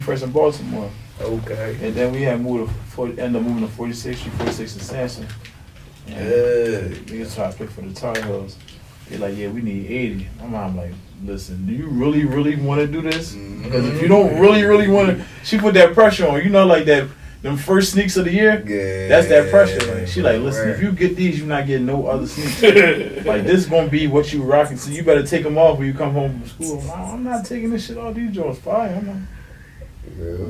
first in Baltimore. Okay. And then we had moved to ended up moving to 46th Street, 46 and Sansom. And niggas try to play for the Tar Heels. They're like, yeah, we need 80. My mom like, listen, do you really, really want to do this? Because if you don't really, really want to, she put that pressure on. You know, like that, them first sneaks of the year, that's that pressure. Like, she like, listen, if you get these, you're not getting no other sneaks. Like, this is going to be what you rocking, so you better take them off when you come home from school. I'm not taking this shit off. These joints fire. I'm not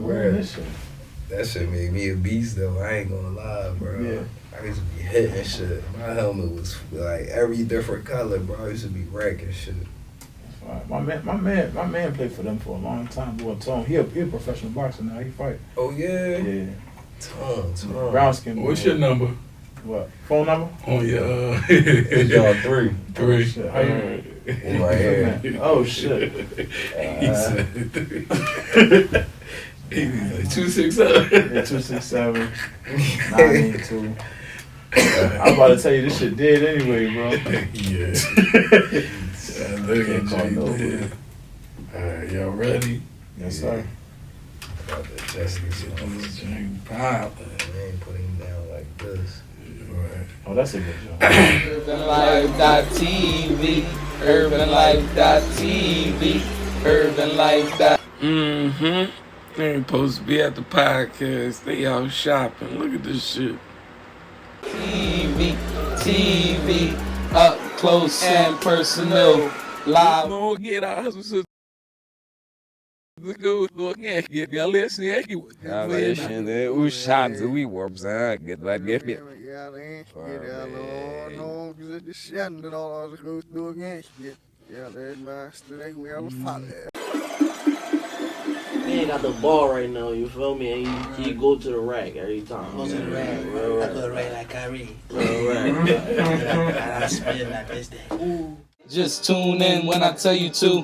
wearing this shit. That shit made me a beast, though. I ain't gonna lie, bro. Yeah. I used to be hitting shit. My helmet was like every different color, bro. I used to be wrecking shit. Right. My man played for them for a long time. Boy, Tom, he a professional boxer now. He fight. Oh yeah. Yeah. Tom. Brown skin. What's your number? What? Phone number? Oh yeah. It's y'all 3. 3. Oh, shit. In my head. Oh shit. He said. He like 267. Yeah, 267 982. I was about to tell you this shit dead anyway, bro. Yeah. Look at you. Alright, y'all ready? Yes, sir. About to test this This drink pop. I ain't putting him down like this. Right. Oh, that's a good joke. UrbanLife.tv, UrbanLife.tv, UrbanLife. Mm-hmm. They ain't supposed to be at the podcast. They out shopping. Look at this shit. TV, up close and personal, live. Não get as pessoas do que galera assim é que o Jhaaz, we works get like get me. He ain't got the ball right now, you feel me? And he go to the rack every time. Go to the rack. I go to the rack like Kyrie. I spin like this thing. Just tune in when I tell you to.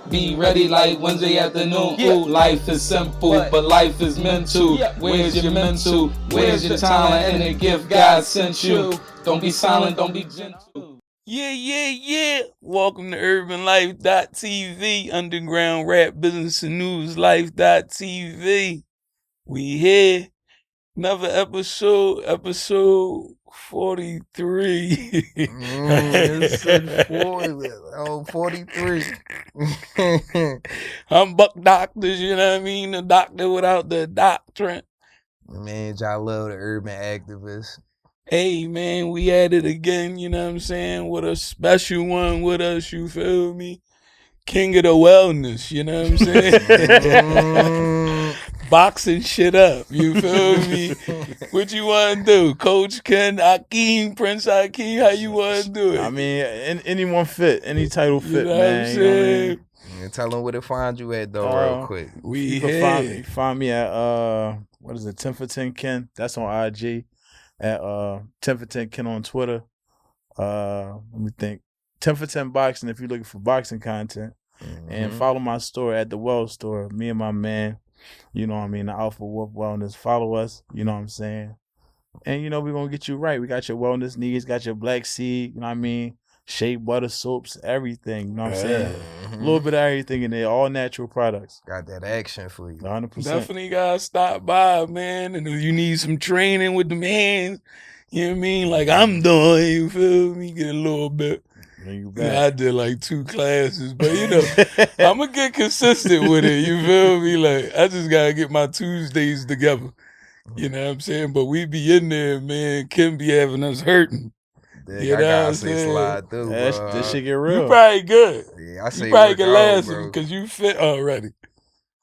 Be ready like Wednesday afternoon. Ooh, life is simple, but life is mental. Where's your mental? Where's your talent and the gift God sent you? Don't be silent, don't be gentle. Yeah. Welcome to UrbanLife.tv, underground rap business and news life.tv. We here. Another episode 43. It's 43. I'm Buck Doctors, you know what I mean? The doctor without the doctrine. Man, y'all love the urban activists. Hey, man, we at it again, you know what I'm saying? With a special one with us, you feel me? King of the wellness, you know what I'm saying? Boxing shit up, you feel me? What you want to do? Coach Ken, Akeem, Prince Akeem, how you want to do it? I mean, anyone fit, any title fit, You know man. what I'm saying? Yeah, tell them where to find you at, though, real quick. We You can here. find me at what is it, 10 for 10 Ken. That's on IG. At 10 for 10 Ken on Twitter. Let me think. 10 for 10 boxing if you're looking for boxing content. And follow my store at the Well Store. Me and my man, you know what I mean, the Alpha Wolf Wellness. Follow us, you know what I'm saying. And you know we're gonna get you right. We got your wellness needs, got your black seed, you know what I mean, shea butter, soaps, everything, you know what I'm saying. A little bit of everything in there, all natural products. Got that action for you. 100%. Definitely gotta stop by, man. And if you need some training with the hands, you know what I mean? Like I'm doing, you feel me? Get a little bit. Yeah, I did like 2 classes, but you know, I'm gonna get consistent with it. You feel me? Like I just gotta get my Tuesdays together. You know what I'm saying? But we be in there, man. Kim be having us hurting. You know I gotta say slide through, bro. This shit get real. You probably good. Yeah, I say you probably can out, last bro. because you fit already.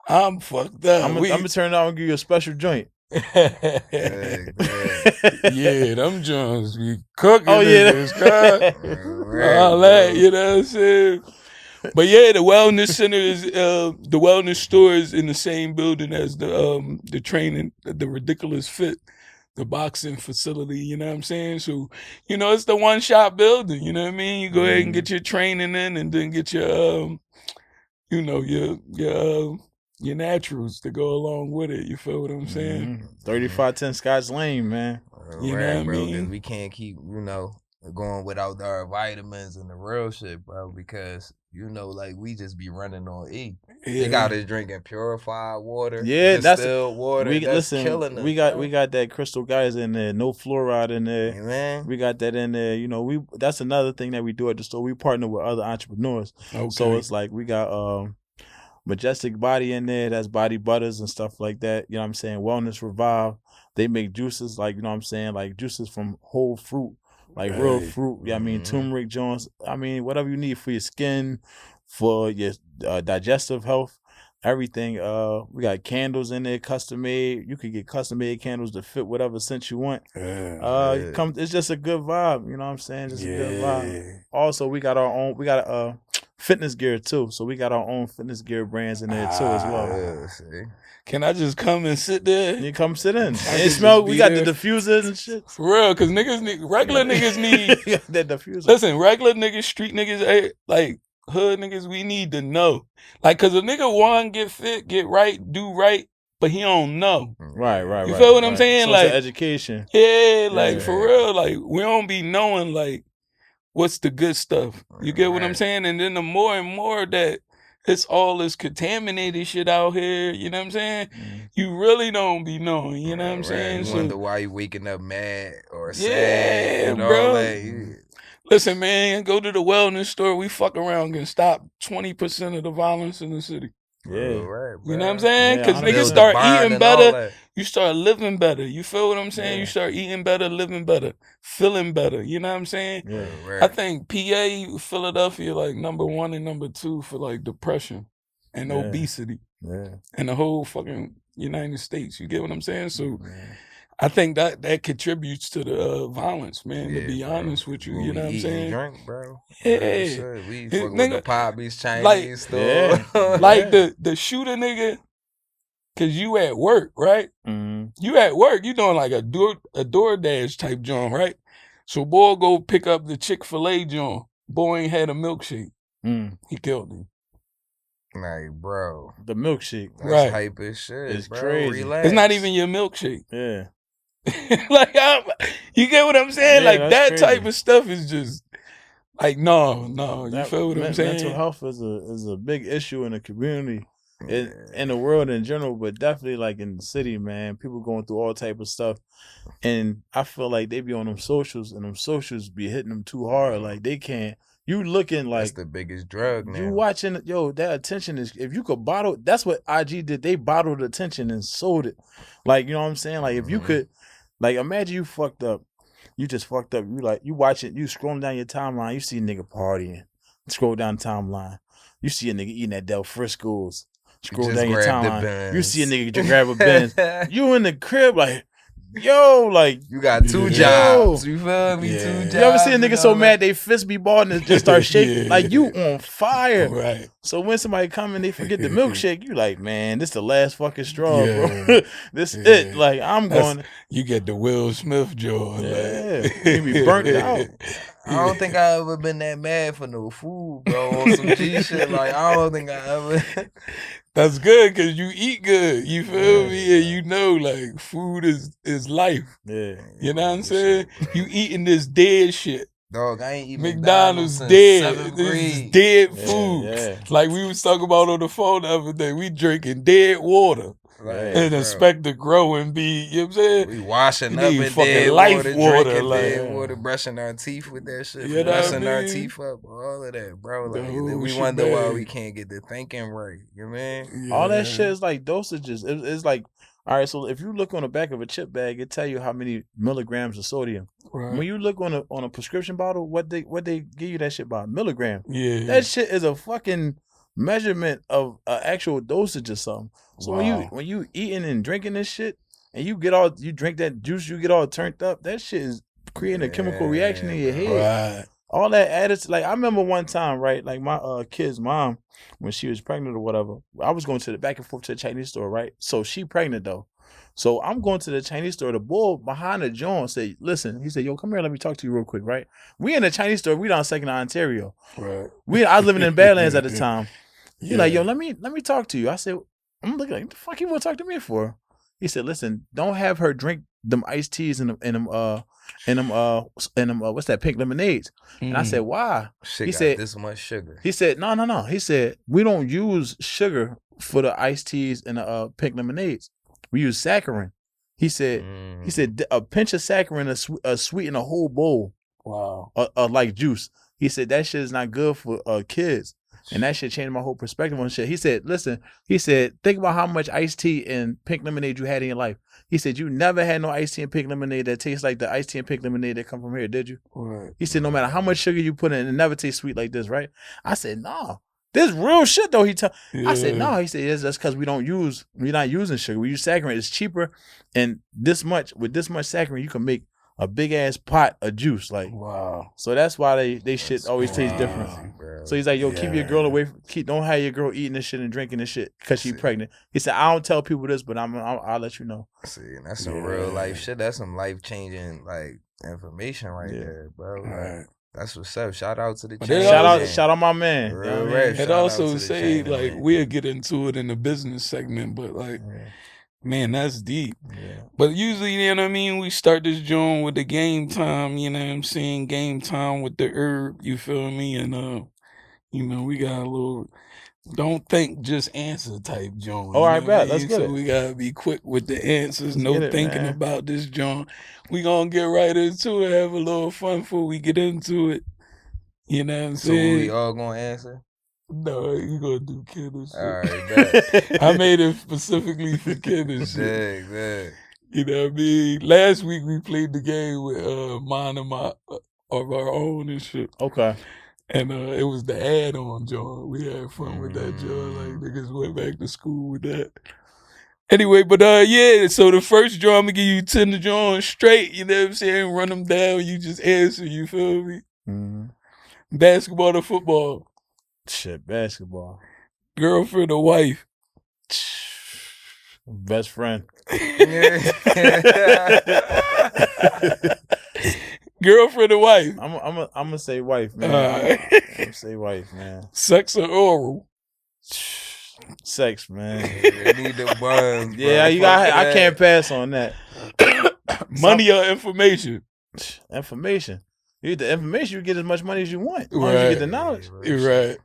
I'm fucked up. I'm gonna turn out and give you a special joint. Yeah, them Jones be cooking. Oh yeah, all that, you know what I'm saying? But yeah, the wellness center is the wellness store is in the same building as the training, the Ridiculous Fit, the boxing facility. You know what I'm saying? So you know it's the one shop building. You know what I mean? You go ahead and get your training in, and then get your you know your naturals to go along with it. You feel what I'm saying? 3510 Scotch Lane, man. You know what I mean? We can't keep, going without our vitamins and the real shit, bro, because, like, we just be running on E. He got us drinking purified water. Yeah, that's distilled water. That's killing us. We got that crystal guys in there, no fluoride in there. Man. We got that in there. You know, that's another thing that we do at the store. We partner with other entrepreneurs. Okay. So it's like we got Majestic Body in there, that's body butters and stuff like that. You know what I'm saying? Wellness Revive. They make juices like, you know what I'm saying, like juices from whole fruit, like real fruit. Yeah, I mean turmeric joints. I mean, whatever you need for your skin, for your digestive health, everything. We got candles in there, custom made. You could get custom made candles to fit whatever scent you want. It's just a good vibe, you know what I'm saying? Just a good vibe. Also, we got our own, fitness gear too. So we got our own fitness gear brands in there too as well. Can I just come and sit there? You come sit in. And smell. We got the diffusers and shit. For real, because regular niggas need that diffuser. Listen, regular niggas, street niggas, like hood niggas, we need to know. Like, cause a nigga want get fit, get right, do right, but he don't know. Right. You feel what I'm saying? So like it's education. Yeah, like for real, like we don't be knowing like what's the good stuff. You get what I'm saying? And then the more and more that it's all this contaminated shit out here, you know what I'm saying? You really don't be knowing, you know what I'm saying? You wonder why you waking up mad or sad. Yeah, and bro. all that. Listen, man, go to the wellness store. We fuck around and stop 20% of the violence in the city. Yeah. Right, you know what I'm saying? Because Yeah, niggas the start bond eating and all better. that. You start living better. You feel what I'm saying? Yeah. You start eating better, living better, feeling better. You know what I'm saying? Yeah. Right. I think PA, Philadelphia, like #1 and #2 for like depression and Yeah. obesity Yeah. in the whole fucking United States. You get what I'm saying? So I think that contributes to the violence, man, to be honest with you. When You know we what I'm eat saying? and drink, bro. Yeah. We His fuck with the nigga- Poppies, Chinese like- store. Like the shooter nigga, cause you at work, right? Mm-hmm. You at work, you doing like a DoorDash type joint, right? So boy go pick up the Chick-fil-A joint. Boy ain't had a milkshake. He killed him. Like, bro. The milkshake. That's Right. hype as shit. It's bro. crazy. Relax. It's not even your milkshake. Yeah. Like, you get what I'm saying? Yeah, like that's that crazy. type of stuff is just like no. You That feel what I'm saying? Mental health is a big issue in the community, in the world in general, but definitely like in the city, man. People going through all type of stuff, and I feel like they be on them socials, and them socials be hitting them too hard. Like they can't. You looking like That's the biggest drug now. you watching. That attention is. If you could bottle, that's what IG did. They bottled attention and sold it. Like, you know what I'm saying? Like if you could, like imagine you fucked up. You just fucked up. You watch it. You scrolling down your timeline. You see a nigga partying. Scroll down the timeline. You see a nigga eating at Del Frisco's. Scroll just down your grab the timeline. You Benz. see a nigga just grab a Benz. You in the crib like, yo, like. You got two jobs. You feel me? 2 jobs. You ever see a nigga and so all mad they fist be balled and just start shaking? Yeah. Like you on fire. Right. So when somebody come and they forget the milkshake, you like, man, this the last fucking straw, Yeah. bro. This it. Like I'm going. You get the Will Smith joint. Yeah. Like. You be burnt out. I don't think I ever been that mad for no food, bro. On some G shit. Like I don't think I ever. That's good because you eat good. You feel me? And you know, like food is life. Yeah. You know what I'm saying? You eating this dead shit. Dog, I ain't eating McDonald's since dead. 7th This is grade. dead Yeah, food. yeah. Like we was talking about on the phone the other day. We drinking dead water Like, and bro, expect to grow and be, you know what I'm saying? we washing You up need in fucking dead life water, water, drinking like- dead water, brushing our teeth with that shit, You know what I brushing our mean? teeth up, all of that, bro. Like whole we shit, wonder why man. we can't get the thinking right. You know what I mean? All that Yeah. shit is like dosages. It's like, all right. So if you look on the back of a chip bag, it tell you how many milligrams of sodium. Right. When you look on a prescription bottle, what they give you that shit by milligram. Yeah. That shit is a fucking measurement of an actual dosage or something. So when you eating and drinking this shit, and you drink that juice, you get all turned up. That shit is creating a chemical reaction in your head. Right. All that added to, like I remember one time, right? Like my kid's mom, when she was pregnant or whatever, I was going to the back and forth to the Chinese store, right? So she pregnant though. So I'm going to the Chinese store. The bull behind the joint said, listen, he said, yo, come here, let me talk to you real quick, right? We in the Chinese store, we down 2nd Ontario. Right. I was living in Badlands at the time. He Yeah. like, yo, let me talk to you. I said, I'm looking like, what the fuck you want to talk to me for? He said, listen, don't have her drink them iced teas and them what's that, pink lemonades. And I said, why? Shit He got said this much sugar. He said, no. He said, we don't use sugar for the iced teas and the pink lemonades. We use saccharin. He said a pinch of saccharin sweeten a whole bowl. Wow. Like juice. He said that shit is not good for kids. And that shit changed my whole perspective on shit. He said, listen, think about how much iced tea and pink lemonade you had in your life. He said, you never had no iced tea and pink lemonade that tastes like the iced tea and pink lemonade that come from here, did you? Right. He said, no matter how much sugar you put in, it never tastes sweet like this, right? I said, nah. This real shit though. I said, no. He said, yes, that's because we're not using sugar. We use saccharin. It's cheaper, and with this much saccharin, you can make a big ass pot of juice. Like, wow. So that's why they shit always tastes different. Bro. So he's like, yo, keep your girl away. Don't have your girl eating this shit and drinking this shit because she's pregnant. He said, I don't tell people this, but I'll let you know. See, that's some real life shit. That's some life changing like information right there, bro. Like, that's what's up. Shout out to the channel. Shout out my man. It also say like we'll get into it in the business segment, but like. Man, that's deep. Yeah. But usually, you know what I mean, we start this joint with the game time, you know what I'm saying? Game time with the herb, you feel me? And, you know, we got a little, don't think, just answer type joint. All right, bet. Let's get it. We got to be quick with the answers, no thinking about this joint. We going to get right into it, have a little fun before we get into it. You know what I'm saying? So we all going to answer? No, you gonna do kid and shit. All right, bet. I made it specifically for kid and shit. Dang. You know what I mean? Last week we played the game with mine and my of our own and shit. Okay. And it was the add-on joint. We had fun with that joint. Like niggas went back to school with that. Anyway, but yeah, so the first joint, I'm gonna give you 10 to joint straight, you know what I'm saying? Run them down, you just answer, you feel me? Mm-hmm. Basketball or football? Shit, basketball. Girlfriend or wife? Best friend. Girlfriend or wife? I'm gonna say wife, man. I'm gonna say wife, man. Sex or oral? Sex, man. I need the buns. Yeah, I can't pass on that. Money or information? Information. You get the information, you get as much money as you want. As long as you get the knowledge. You're right.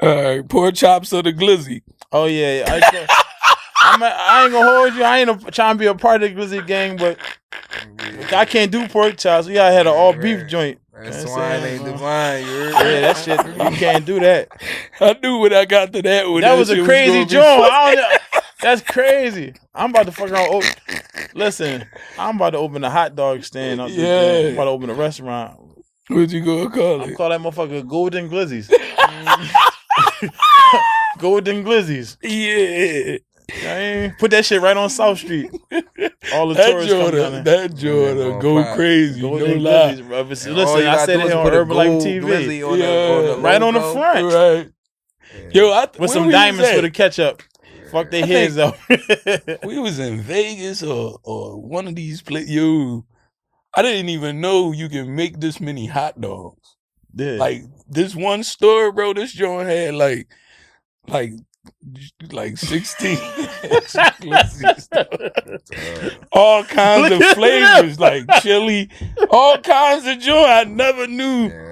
All right, pork chops or the glizzy? Oh yeah, I ain't gonna hold you. I ain't trying to be a part of the glizzy gang, but I can't do pork chops. We gotta have an all beef joint. That's swine ain't divine. Yeah, that shit. You can't do that. I knew when I got to that one. That was a crazy joint. That's crazy. I'm about to fuck around. Listen, I'm about to open a hot dog stand. I'm about to open a restaurant. What you gonna call it? I'm call that motherfucker Golden Glizzies. Golden Glizzies. Yeah. Put that shit right on South Street. All the tourists come down there. That Jordan go crazy. Golden no lie. Glizzies, bro. Listen, I said it on Herbalife TV. Right on the front. Right. Yo, with some diamonds for the ketchup. Fuck their heads though. We was in Vegas or one of these places. Yo, I didn't even know you can make this many hot dogs. Yeah. Like this one store, bro, this joint had like 16 all kinds of flavors, like chili, all kinds of joint I never knew. Yeah.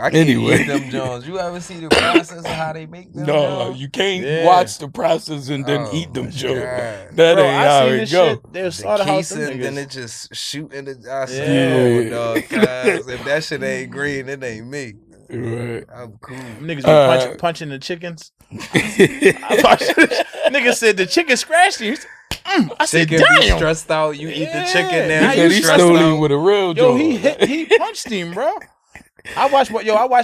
I can't eat them Jones. You ever see the process of how they make them? No, you can't watch the process and then eat them Jones. That bro, ain't how it go. They're the casing, then it just shooting the. I said, dog, if that shit ain't green, it ain't me. Right. I'm cool. Niggas be punching the chickens. Niggas said the chicken scratched you. I said, chicken damn. Be stressed out. You eat the chicken now. He stole him with a real joke. Yo, he punched him, bro. I watched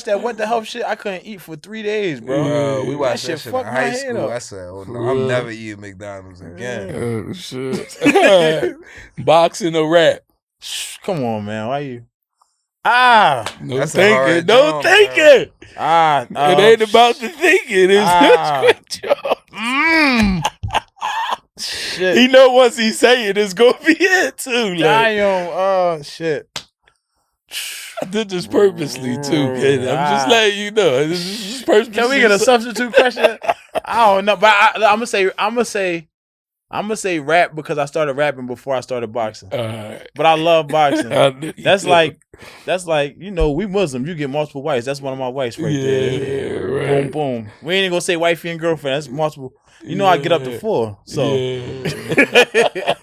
that what the hell shit. I couldn't eat for 3 days, bro. We watched that shit in high school. I said, oh no, I'm never eating McDonald's again. Oh shit. Boxing or rap? Come on, man. Why you? No thinking. No thinking. It ain't about the thinking. It's shit. He know once he say it, it's gonna be it too. Damn. Shit. I did this purposely too, kid. I'm just letting you know. This is purposely. Can we get a substitute question? I don't know, but I'm gonna say I'm gonna say rap because I started rapping before I started boxing. But I love boxing. That's like we Muslim. You get multiple wives. That's one of my wives right there. Right. Boom, boom. We ain't gonna say wifey and girlfriend. That's multiple. I get up to 4. So yeah,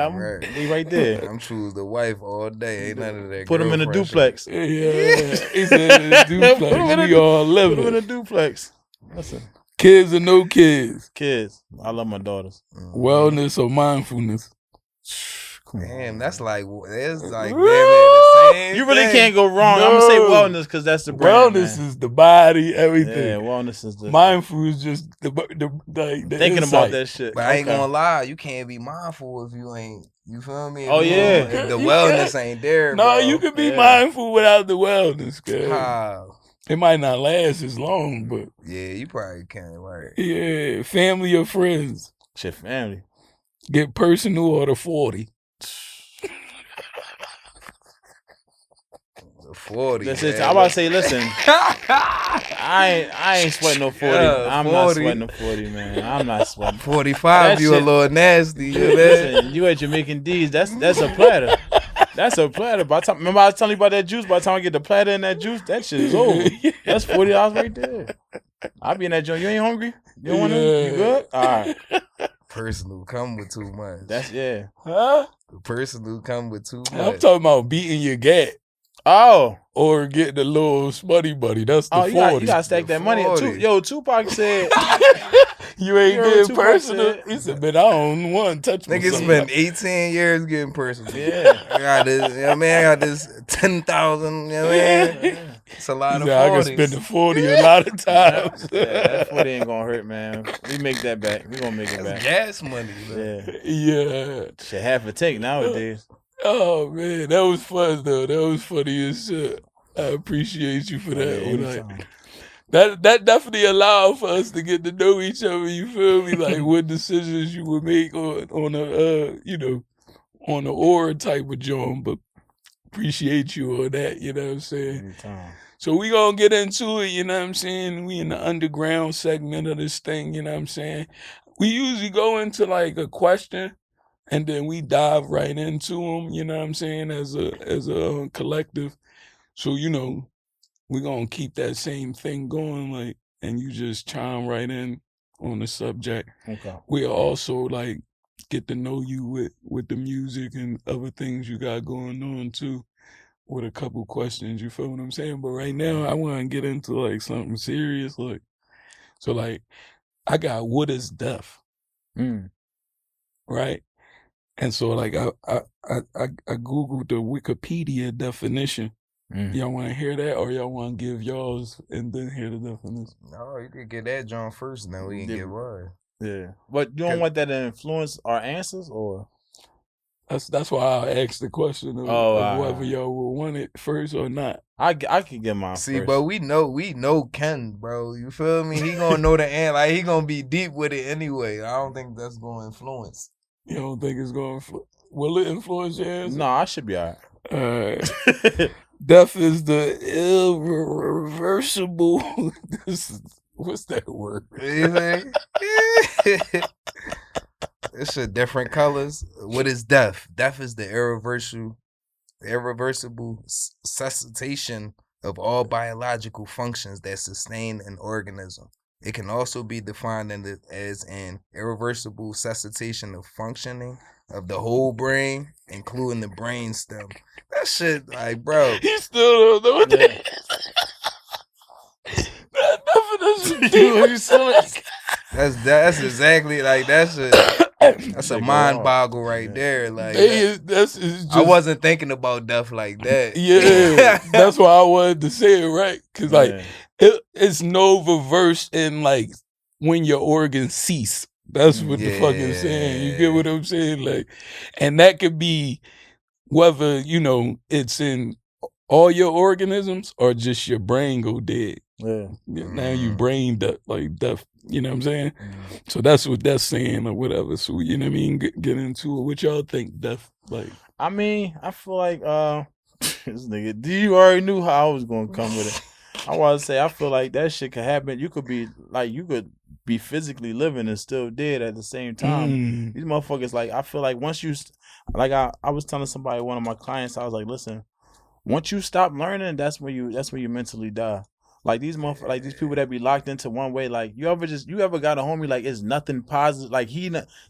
I'm right there. I'm choose the wife all day. Ain't none of that. Put them in a duplex. Yeah, he said in a duplex. We all live Put them in a duplex. Listen. Kids or no kids? Kids. I love my daughters. Wellness or mindfulness? Damn, that's like it's like the same. You really thing. can't go wrong. I'm gonna say wellness because that's the brand. Wellness is the body, everything. Yeah, wellness is the mindful is just the thinking insight. about that shit. But I ain't gonna lie, you can't be mindful if you ain't. You feel me? Oh yeah, if the wellness ain't there. No, bro. you can be mindful without the wellness. How? It might not last as long, but yeah, you probably can. Right? Yeah, family or friends. Shit, family. Get personal or the 40. 40. That's it. I'm about to say, listen, I ain't sweating no 40. I'm 40. Not sweating no 40, man. I'm not sweating. 45, you shit. A little nasty. Listen, you at Jamaican D's, that's a platter. That's a platter. Remember I was telling you about that juice? By the time I get the platter in that juice, that shit is over. That's $40 right there. I'll be in that joint. You ain't hungry? You don't want to? You good? All right. Personal come with too much. That's, yeah. Huh? Personal come with too much. I'm talking about beating your gat. Oh. Or getting a little smutty buddy. That's the 40. You gotta stack that money. Tupac said, you ain't getting personal. He said, but I don't want to touch niggas spent 18 years getting personal. Yeah. I got this, I got this 10,000, you know what I mean? It's a lot of 40s. I can spend the 40 a lot of times. That 40 ain't gonna hurt, man. We make that back. We gonna make it back. Gas money, man. Yeah. Shit, half a tank nowadays. Oh man, that was fun though. That was funny as shit. I appreciate you for that. That definitely allowed for us to get to know each other. You feel me? Like what decisions you would make on a on the aura type of joint. But appreciate you on that. You know what I'm saying? Anytime. So we gonna get into it. You know what I'm saying? We in the underground segment of this thing. You know what I'm saying? We usually go into like a question. And then we dive right into them, you know what I'm saying, as a collective. So, we're going to keep that same thing going, like, and you just chime right in on the subject. Okay. We'll also, like, get to know you with the music and other things you got going on, too, with a couple questions, you feel what I'm saying? But right now, I want to get into, like, something serious, like, so, like, I got what is death, right? And so, like, I Googled the Wikipedia definition. Y'all want to hear that, or y'all want to give y'all's and then hear the definition? No, you could get that John first, and then we can get one. Yeah, but you don't want that to influence our answers, or that's why I asked the question of whether y'all will want it first or not. I could get mine. See, first. but we know Ken, bro. You feel me? He gonna know the end. Like he gonna be deep with it anyway. I don't think that's gonna influence. You don't think it's going to... Will it influence your answer? No, I should be all right. Death is the irreversible... What's that word? It's a different colors. What is death? Death is the irreversible cessation of all biological functions that sustain an organism. It can also be defined as an irreversible cessation of functioning of the whole brain, including the brain stem. That shit, like, bro. He still don't know what that is. That definition. That's exactly like that's a mind boggle right there. Like I wasn't thinking about death like that. Yeah, that's why I wanted to say it right, because like it's no reverse in like when your organs cease. That's what the fuck is saying. You get what I'm saying? Like, and that could be whether it's in all your organisms or just your brain go dead. Yeah. Now you brain death, like death. You know what I'm saying? So that's what that's saying or whatever. So you know what I mean? Get into it. What y'all think death like? I mean, I feel like this nigga. You already knew how I was gonna come with it. I want to say I feel like that shit could happen. You could be like you could be physically living and still dead at the same time. These motherfuckers, like, I feel like once you, like I was telling somebody, one of my clients, I was like, listen, once you stop learning, that's when you mentally die. Like these motherfuckers, like these people that be locked into one way. Like you ever got a homie like it's nothing positive. Like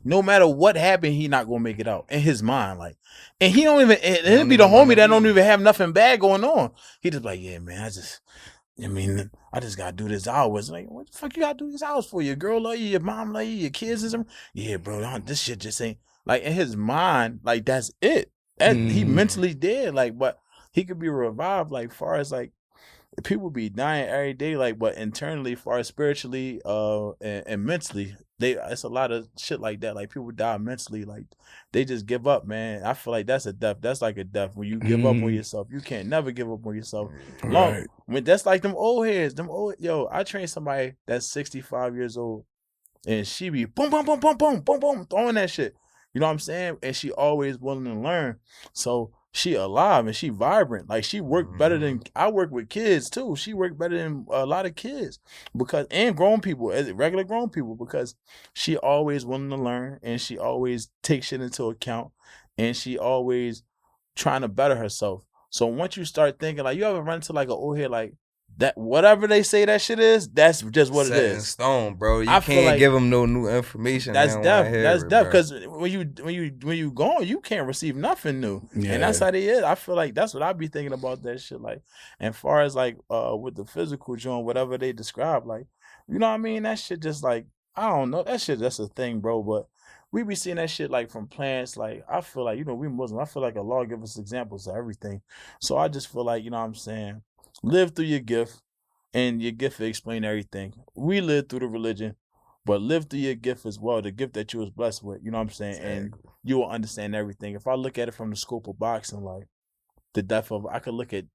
no matter what happened, he not gonna make it out in his mind. Like, and he don't even. And it'll be the homie that don't even have nothing bad going on. He just like, yeah, man, I just gotta do this hours. Like, what the fuck you gotta do these hours for? Your girl love you, your mom love you, your kids is. Yeah, bro, this shit just ain't like in his mind. Like that's it. He mentally dead. Like, but he could be revived. Like, far as like. People be dying every day, like, but internally, far as spiritually, and mentally, it's a lot of shit like that. Like people die mentally, like they just give up, man. I feel like that's a death. That's like a death when you give up on yourself. You can't never give up on yourself. Right. When that's like them old heads. I trained somebody that's 65 years old, and she be boom, boom, boom, boom, boom, boom, boom, throwing that shit. You know what I'm saying? And she always willing to learn. So. She alive and she vibrant. Like she worked better than I work with kids too. She worked better than a lot of kids and grown people, regular grown people, because she always willing to learn and she always takes shit into account and she always trying to better herself. So once you start thinking like you ever run to like an old head like that, whatever they say that shit is, that's just what Set it is. In stone, bro. You can't give them no new information. That's death. That's death. Because when you gone, you can't receive nothing new. Yeah. And that's how they is. I feel like that's what I be thinking about that shit. Like, and far as like with the physical joint, whatever they describe, like, you know what I mean? That shit just like, I don't know. That shit that's a thing, bro. But we be seeing that shit like from plants. Like, I feel like, we Muslim. I feel like Allah give us examples of everything. So I just feel like, you know what I'm saying? Live through your gift, and your gift will explain everything. We live through the religion, but live through your gift as well, the gift that you was blessed with, you know what I'm saying? Exactly. And you will understand everything. If I look at it from the scope of boxing, like the death of, I could look at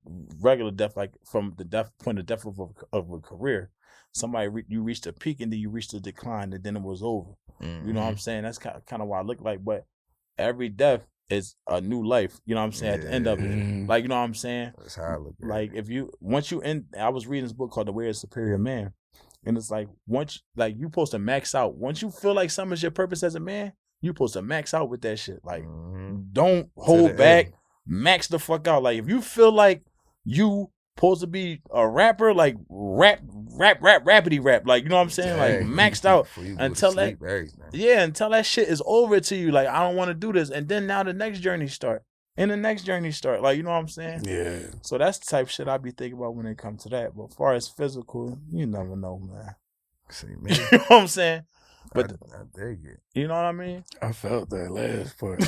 regular death, like from the point of death of a career. Somebody, you reached a peak and then you reached a decline and then it was over. Mm-hmm. You know what I'm saying? That's kind of why I look like, but every death is a new life, you know what I'm saying, at the end of it. Like, you know what I'm saying? That's how I look at it. Like, I was reading this book called The Way of Superior Man, and it's like, once, like, you supposed to max out. Once you feel like something's your purpose as a man, you supposed to max out with that shit. Like, don't hold back, max the fuck out. Like, if you feel like you supposed to be a rapper, like, rappity rap, like, you know what I'm saying? Like, maxed out until that, until that shit is over to you. Like, I don't want to do this. And then now the next journey start. Like, you know what I'm saying? Yeah. So that's the type of shit I be thinking about when it comes to that. But as far as physical, you never know, man. See, man. You know what I'm saying? But I dig it. You know what I mean? I felt that last part.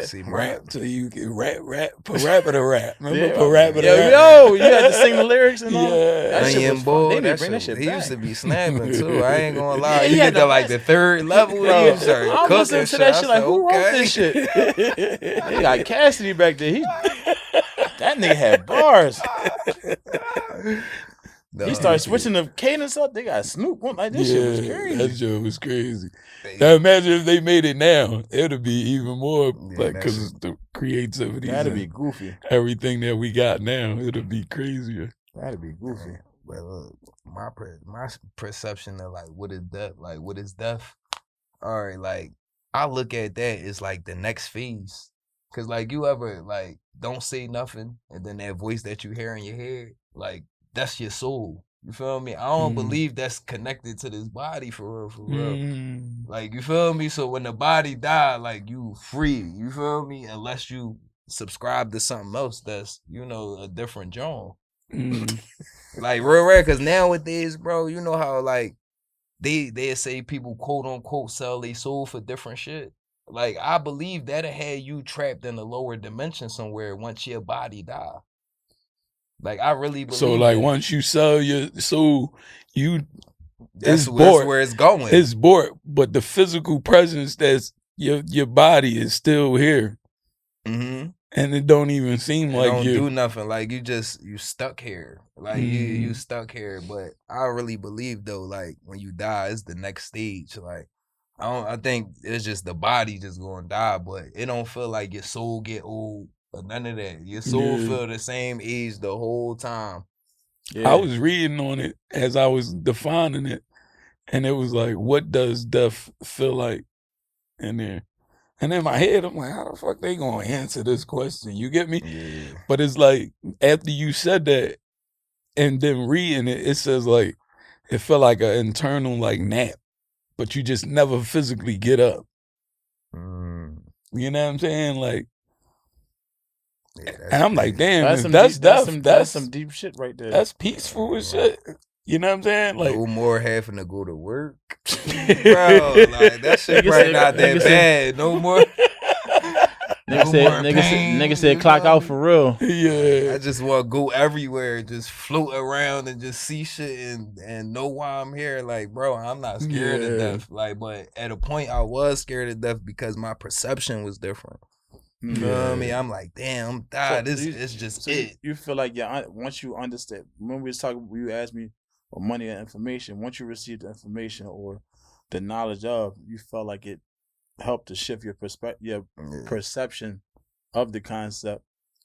See, rap till you get rap, parappa rap. Remember parappa rap? Yo, you had to sing the lyrics and all. Yeah, that shit was boy, fun. They bring that shit back. He used to be snapping too. I ain't gonna lie. You get to like the third level. You start I'm listening to that shit like, who wrote this shit? They got Cassidy back there. That nigga had bars. No, he started switching the cadence up. They got Snoop. Like, this shit was crazy. That shit was crazy. Now imagine if they made it now. It'd be even more, like, because the creativity. That'd be goofy. Everything that we got now, it'd be crazier. That'd be goofy. But look, my perception of, like, what is death? Like, what is death? All right, like, I look at that as, like, the next phase. Because, like, you ever, like, don't say nothing, and then that voice that you hear in your head, like, that's your soul. You feel me? I don't believe that's connected to this body for real. Like, you feel me? So when the body die, like, you free. You feel me? Unless you subscribe to something else that's, a different genre. Like, real rare, because nowadays, bro, you know how, like, they say people, quote unquote, sell their soul for different shit. Like, I believe that'll have you trapped in a lower dimension somewhere once your body die. Like, I really believe so. Like, once you sell your soul, that's where it's going. It's bored, but the physical presence that's your body is still here, and it don't even seem like you do nothing. Like, you stuck here. Like you stuck here. But I really believe though, like, when you die, it's the next stage. Like, I think it's just the body just gonna die, but it don't feel like your soul get old. But none of that. Your soul feel the same age the whole time. Yeah. I was reading on it as I was defining it, And it was like, what does death feel like in there? And in my head, I'm like, how the fuck they gonna answer this question? You get me? Yeah. But it's like, after you said that, and then reading it, it says like, it felt like an internal like nap, but you just never physically get up. You know what I'm saying? Like, Yeah, and I'm like, damn, That's that's some deep shit right there. That's peaceful as shit. You know what I'm saying? Like, no more having to go to work, bro. Like that shit probably not that bad. No more. Nigga said clock out for real. Yeah. I just want to go everywhere, just float around and just see shit and know why I'm here. Like, bro, I'm not scared to death. Like, but at a point I was scared to death because my perception was different. You know what I mean? I'm like, damn, I'm died. So This is just so it. You feel like once you understand. When we was talking, you asked me for money and information. Once you receive the information or the knowledge of, you felt like it helped to shift your perception of the concept,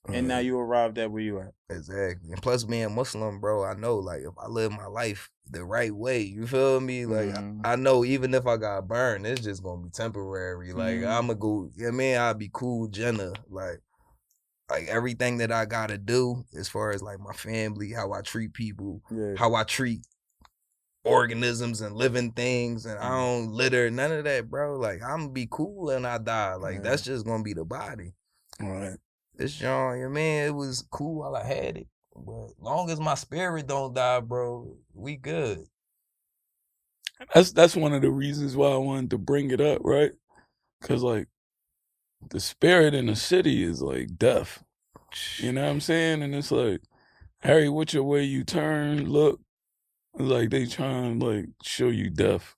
and now you arrived at where you at. Exactly. And plus being Muslim, bro, I know like if I live my life the right way, you feel me? Like I know even if I got burned, it's just gonna be temporary. Like I'ma go, you know what I mean? I'll be cool, Jenna. Like everything that I gotta do as far as like my family, how I treat people, how I treat organisms and living things, and I don't litter, none of that, bro. Like I'm gonna be cool and I die. Like that's just gonna be the body. Right. It's young, you know, man. It was cool while I had it, but long as my spirit don't die, bro, we good. That's one of the reasons why I wanted to bring it up, right? Because like the spirit in the city is like death. You know what I'm saying? And it's like, Harry, which way you turn, look, it's like they trying to like show you death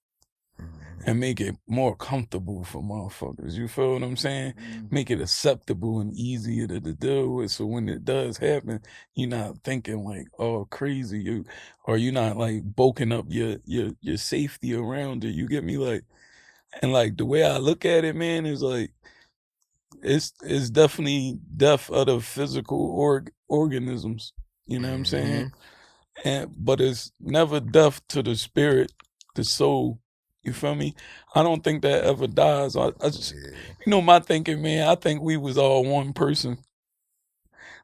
and make it more comfortable for motherfuckers. You feel what I'm saying? Make it acceptable and easier to deal with. So when it does happen, you're not thinking like, oh, crazy, or you're not like bulking up your safety around it. You get me? Like, and like the way I look at it, man, is like it's definitely death of the physical organisms. You know what I'm saying? But it's never death to the spirit, the soul. You feel me? I don't think that ever dies. I just, you know, my thinking, man. I think we was all one person.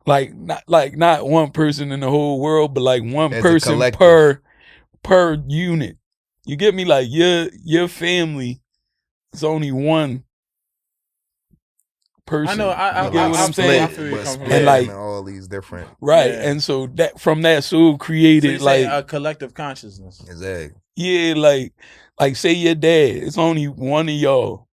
Like not one person in the whole world, but like one As person per unit. You get me? Like your family is only one person. I know. I get what I'm saying? And like all these different, right? Yeah. And so that from that soul created so like a collective consciousness. Exactly. Yeah, like say your dad. It's only one of y'all.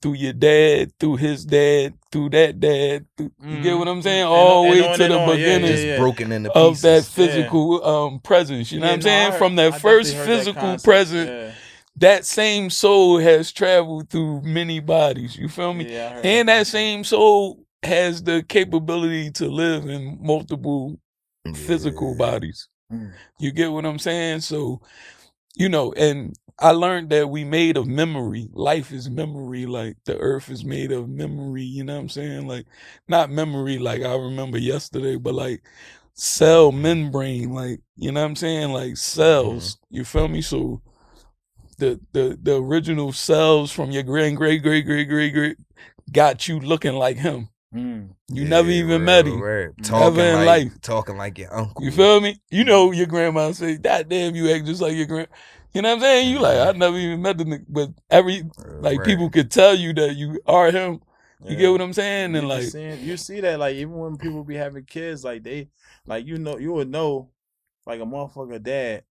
Through your dad, through his dad, through that dad. You get what I'm saying? All the way to the beginning, just broken into of pieces. that physical presence. You know what I'm saying? From that first physical presence. That same soul has traveled through many bodies. You feel me? And that same soul has the capability to live in multiple physical bodies. You get what I'm saying? So, you know, and I learned that we made of memory. Life is memory. Like the earth is made of memory. You know what I'm saying? Like not memory like I remember yesterday, but like cell membrane. Like, you know what I'm saying? Like cells. You feel me? So the original cells from your great got you looking like him. You never even met him. Talking like your uncle. You feel me? You know your grandma say, "God damn, you act just like your grand." You know what I'm saying? You like, I never even met the nigga, but people could tell you that you are him. You get what I'm saying? And like you see that like even when people be having kids, like they like you would know like a motherfucker dad.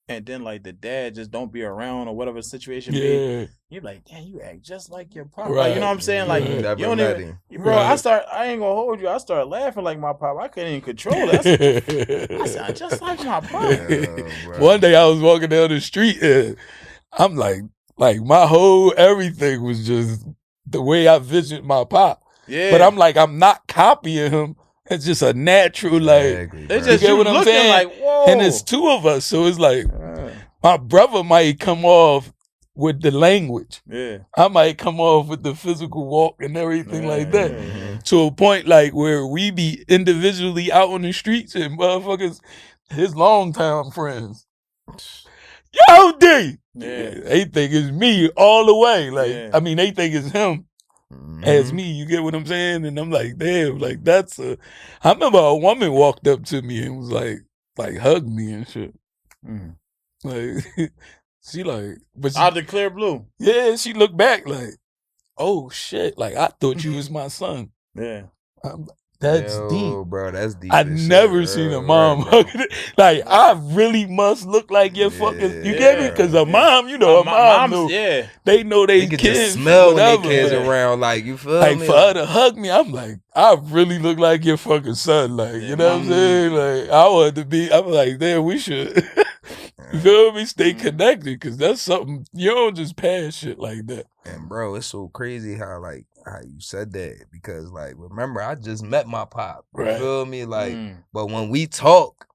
And then like the dad just don't be around or whatever situation be. You're like, damn, you act just like your pop. Right. Like, you know what I'm saying? Like you don't even, bro. Right. I ain't gonna hold you. I started laughing like my pop. I couldn't even control it. I sound just like my pop. One day I was walking down the street and I'm like my whole everything was just the way I visioned my pop. Yeah. But I'm like, I'm not copying him. It's just a natural, like, it's just you what I'm saying? Like, whoa. And it's two of us, so it's like, my brother might come off with the language. Yeah. I might come off with the physical walk and everything like that. Yeah. To a point, like, where we be individually out on the streets and motherfuckers, his longtime friends. yo, D. Yeah. They think it's me all the way. Like, Yeah. I mean, they think it's him as me. You get what I'm saying? And I'm like, damn, like that's a. I remember a woman walked up to me and was like hugged me and shit. Like, she like, but she, Out the clear blue. yeah, she looked back like, oh shit, like I thought you was my son. Yeah. That's Yo, deep. bro, that's deep. I as never shit, seen bro. a mom Right, bro. hugging it. Like, I really must look like your fucking, you get me? Because a mom, you know, a mom, moms, know, they know they They could kids, just smell when whatever. their kids but, around, like, you feel like, me? for her to hug me, I'm like, I really look like your fucking son. Like, you know what I'm saying? Like, I wanted to be, I'm like, damn, we should, you feel me? Stay connected, because that's something, you don't just pass shit like that. And bro, it's so crazy how you said that, because like, remember, I just met my pop. You Right. feel me? Like, but when we talk,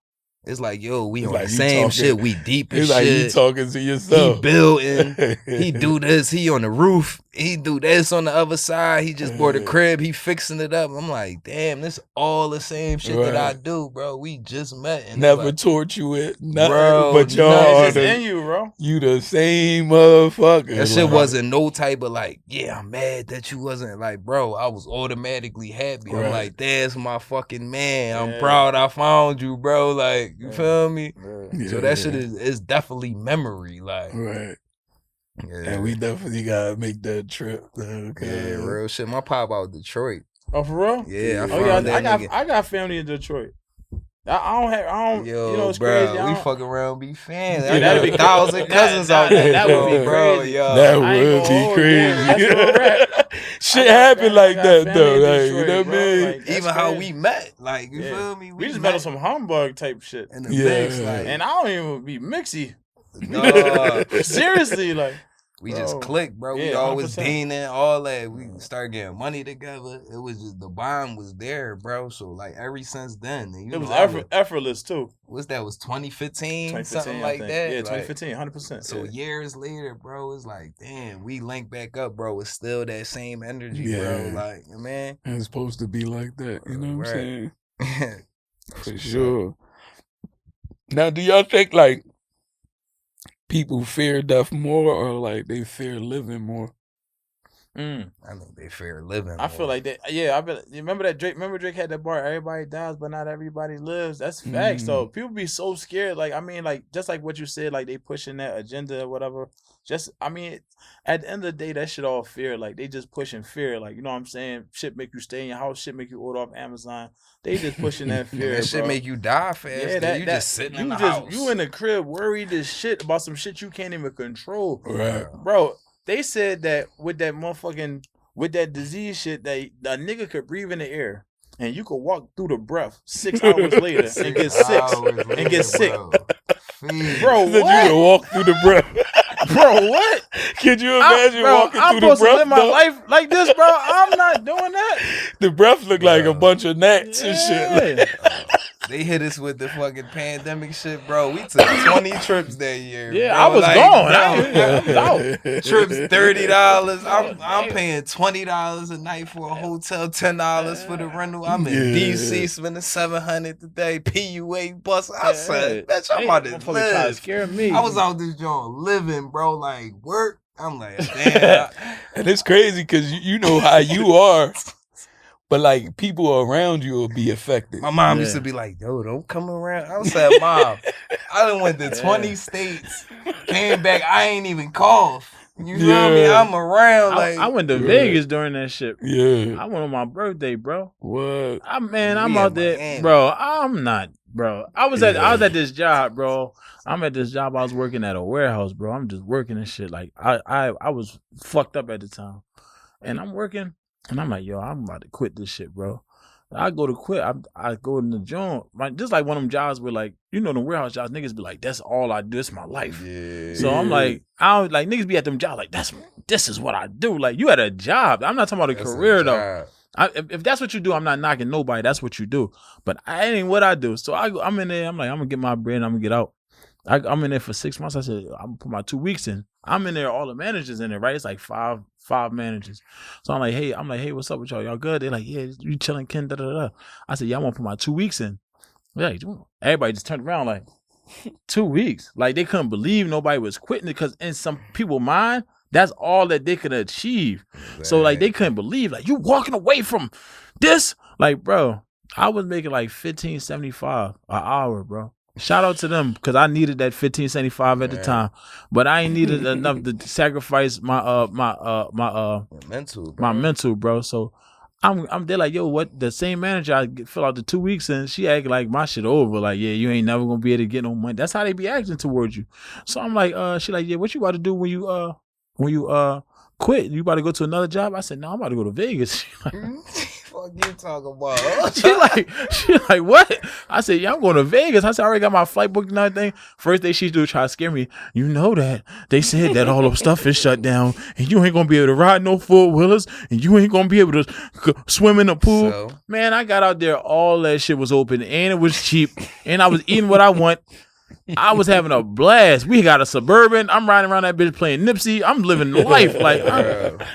it's like, yo, we It's on like the you same talking- shit. We deep as It's shit. like you talking to yourself. He building. He do this. He on the roof. He do this on the other side. He just bought a crib. He fixing it up. I'm like, damn, this all the same shit that I Right. do, bro. We just met. And Never like, taught you it, nothing, Bro, but y'all nothing. are It's the, in you, bro. you the same motherfucker. that shit like, wasn't no type of like, yeah, I'm mad that you wasn't like, bro. I was automatically happy. Right. I'm like, that's my fucking man. I'm Yeah. proud I found you, bro. Like, you feel me? Yeah, So that shit is definitely memory. Like, right. yeah, And we definitely gotta make that trip. yeah, Okay. real shit. My pop out Detroit. Oh, for real? Yeah, I Oh found yeah, that nigga. I got family in Detroit. I don't. Yo, you know, it's bro, crazy. I we don't- fuck around, be fans. Yeah, I got that'd a be- 1,000 cousins out there. that would be bro, crazy. yo. That I ain't would gonna be hold crazy. you. That's real rap. Shit I got happen family- like I got that family though. in Like, you Detroit, know what I bro. mean? Like, that's Even how crazy. we met, like, you Yeah. feel me? We just met on some Hamburg type shit. in the Yeah. mix, like, And I don't even be mixy. nah, Seriously, like we just Bro. clicked, bro. We Yeah, always 100%. dating, all that. We started getting money together. It was just the bond was there, bro. So like ever since then, and you it was know, effortless too. what's that? Was 2015, 2015, something I like think. that. Yeah, Like, 2015, 100%. So yeah. years later, bro, it's like, damn, we link back up, bro. It's still that same energy, Yeah. bro. Like, man. It's supposed to be like that. You know what Right. I'm saying? For what's sure. Now, do y'all think like people fear death more, or like they fear living more? I think they fear living. I feel more. like that. Yeah, I bet. You remember that Drake? Remember Drake had that bar? Everybody dies, but not everybody lives. That's facts, though. People be so scared. Like, I mean, like just like what you said, like they pushing that agenda or whatever. Just, I mean, at the end of the day, that shit all fear. Like they just pushing fear. Like, you know what I'm saying? Shit make you stay in your house. Shit make you order off Amazon. They just pushing that fear. that shit bro. make you die fast. You just sitting in the house. You in the crib worried as shit about some shit you can't even control. Right. Bro, they said that with that motherfucking, with that disease shit, that a nigga could breathe in the air and you could walk through the breath 6 hours later and get sick. And get sick. Bro, That you what? can walk through the breath. Bro, what? Could you imagine walking I'm through the supposed to breath? live my though? life like this, bro. I'm not doing that. The breath look like a bunch of gnats and shit. Yeah. They hit us with the fucking pandemic shit, bro. We took 20 trips that year. Yeah, bro. I was Like, gone. bro, I was out. trips $30. I'm paying $20 a night for a hotel, $10 for the rental. I'm in Yeah. DC spending $700 today. PUA bus. I said, bitch, I'm Hey, about to motherfucker try to live. scare me. I was out this joint living, bro. Like work. I'm like, damn. And it's crazy because you know how you are, but like people around you will be affected. My mom Yeah. used to be like, yo, don't come around. I said, Mom, I done went to 20 states, came back, I ain't even cough. You feel me? Yeah. I'm around. Like, I went to Right. Vegas during that shit. Yeah. I went on my birthday, bro. What? I'm We out in there, Miami. bro. I'm not, bro. I was Yeah. at this job, bro. I'm at this job. I was working at a warehouse, bro. I'm just working and shit. Like I was fucked up at the time, and I'm working, and I'm like, yo, I'm about to quit this shit, bro. I go to quit. I go in the joint, just like one of them jobs where, like, you know, the warehouse jobs, niggas be like, that's all I do. It's my life. yeah. So I'm like, I don't like niggas be at them jobs like this is what I do. Like, you at a job. I'm not talking about a That's career though. job. If that's what you do, I'm not knocking nobody. That's what you do. But I ain't what I do. So I'm in there. I'm like, I'm gonna get my bread. I'm gonna get out. I'm in there for 6 months. I said, I'm gonna put my 2 weeks in. I'm in there. All the managers in there, right? It's like five managers. So I'm like, hey, what's up with y'all? Y'all good? They're like, yeah, you chilling, Ken. Da da da. I said, yeah, I want to put my 2 weeks in. Yeah, everybody just turned around like, 2 weeks. Like, they couldn't believe nobody was quitting it because in some people's mind, that's all that they could achieve. Exactly. So, like, they couldn't believe, like, you walking away from this? Like, bro, I was making like $15.75 an hour, bro. Shout out to them because I needed that $15.75 at the time, but I ain't needed enough to sacrifice my mental, bro. So I'm there like, yo, what? The same manager I fill out the 2 weeks and she act like my shit over. Like, yeah, you ain't never gonna be able to get no money. That's how they be acting towards you. So I'm like, she like, yeah, what you about to do when you quit? You about to go to another job? I said, no, I'm about to go to Vegas. What you talking about? she like, what? I said, yeah, I'm going to Vegas. I said, I already got my flight booked and everything. First thing she do try to scare me. You know that they said that all the stuff is shut down and you ain't gonna be able to ride no four-wheelers and you ain't gonna be able to swim in the pool. So, man, I got out there, all that shit was open and it was cheap and I was eating what I want. I was having a blast. We got a Suburban. I'm riding around that bitch playing Nipsey. I'm living life. Like,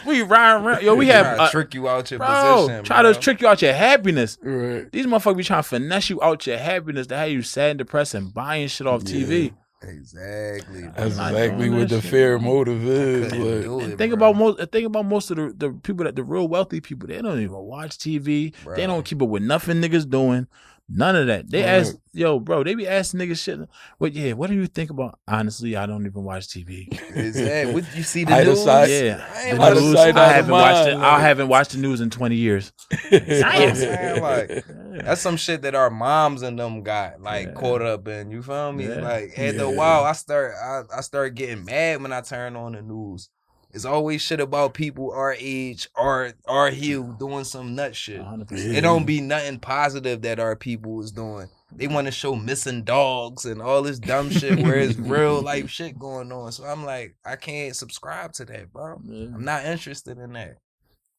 we riding around. Yo, we have trick you out your position. Try to trick you out your happiness. Right. These motherfuckers be trying to finesse you out your happiness to have you sad and depressed and buying shit off TV. Exactly. That's exactly what the fair motive is. And think about most of the people that the real wealthy people, they don't even watch TV. Bro. They don't keep up with nothing niggas doing. None of that. They ask, yo, bro, they be asking niggas shit. What do you think about? Honestly, I don't even watch TV. Exactly. What you see the news? Yeah. The news, I haven't watched the news in 20 years. That's some shit that our moms and them got caught up in. You feel me? Like after a while, I start getting mad when I turn on the news. It's always shit about people our age, our hue, doing some nut shit. 100%. It don't be nothing positive that our people is doing. They want to show missing dogs and all this dumb shit where it's real life shit going on. So I'm like, I can't subscribe to that, bro. Yeah. I'm not interested in that.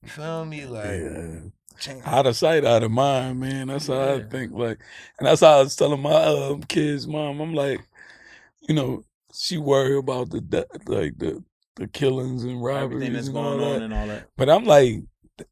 You feel me? Like, out of sight, out of mind, man. That's how I think. Like, and that's how I was telling my kids' mom. I'm like, you know, she worry about the killings and robberies, everything that's going on and all that. But I'm like,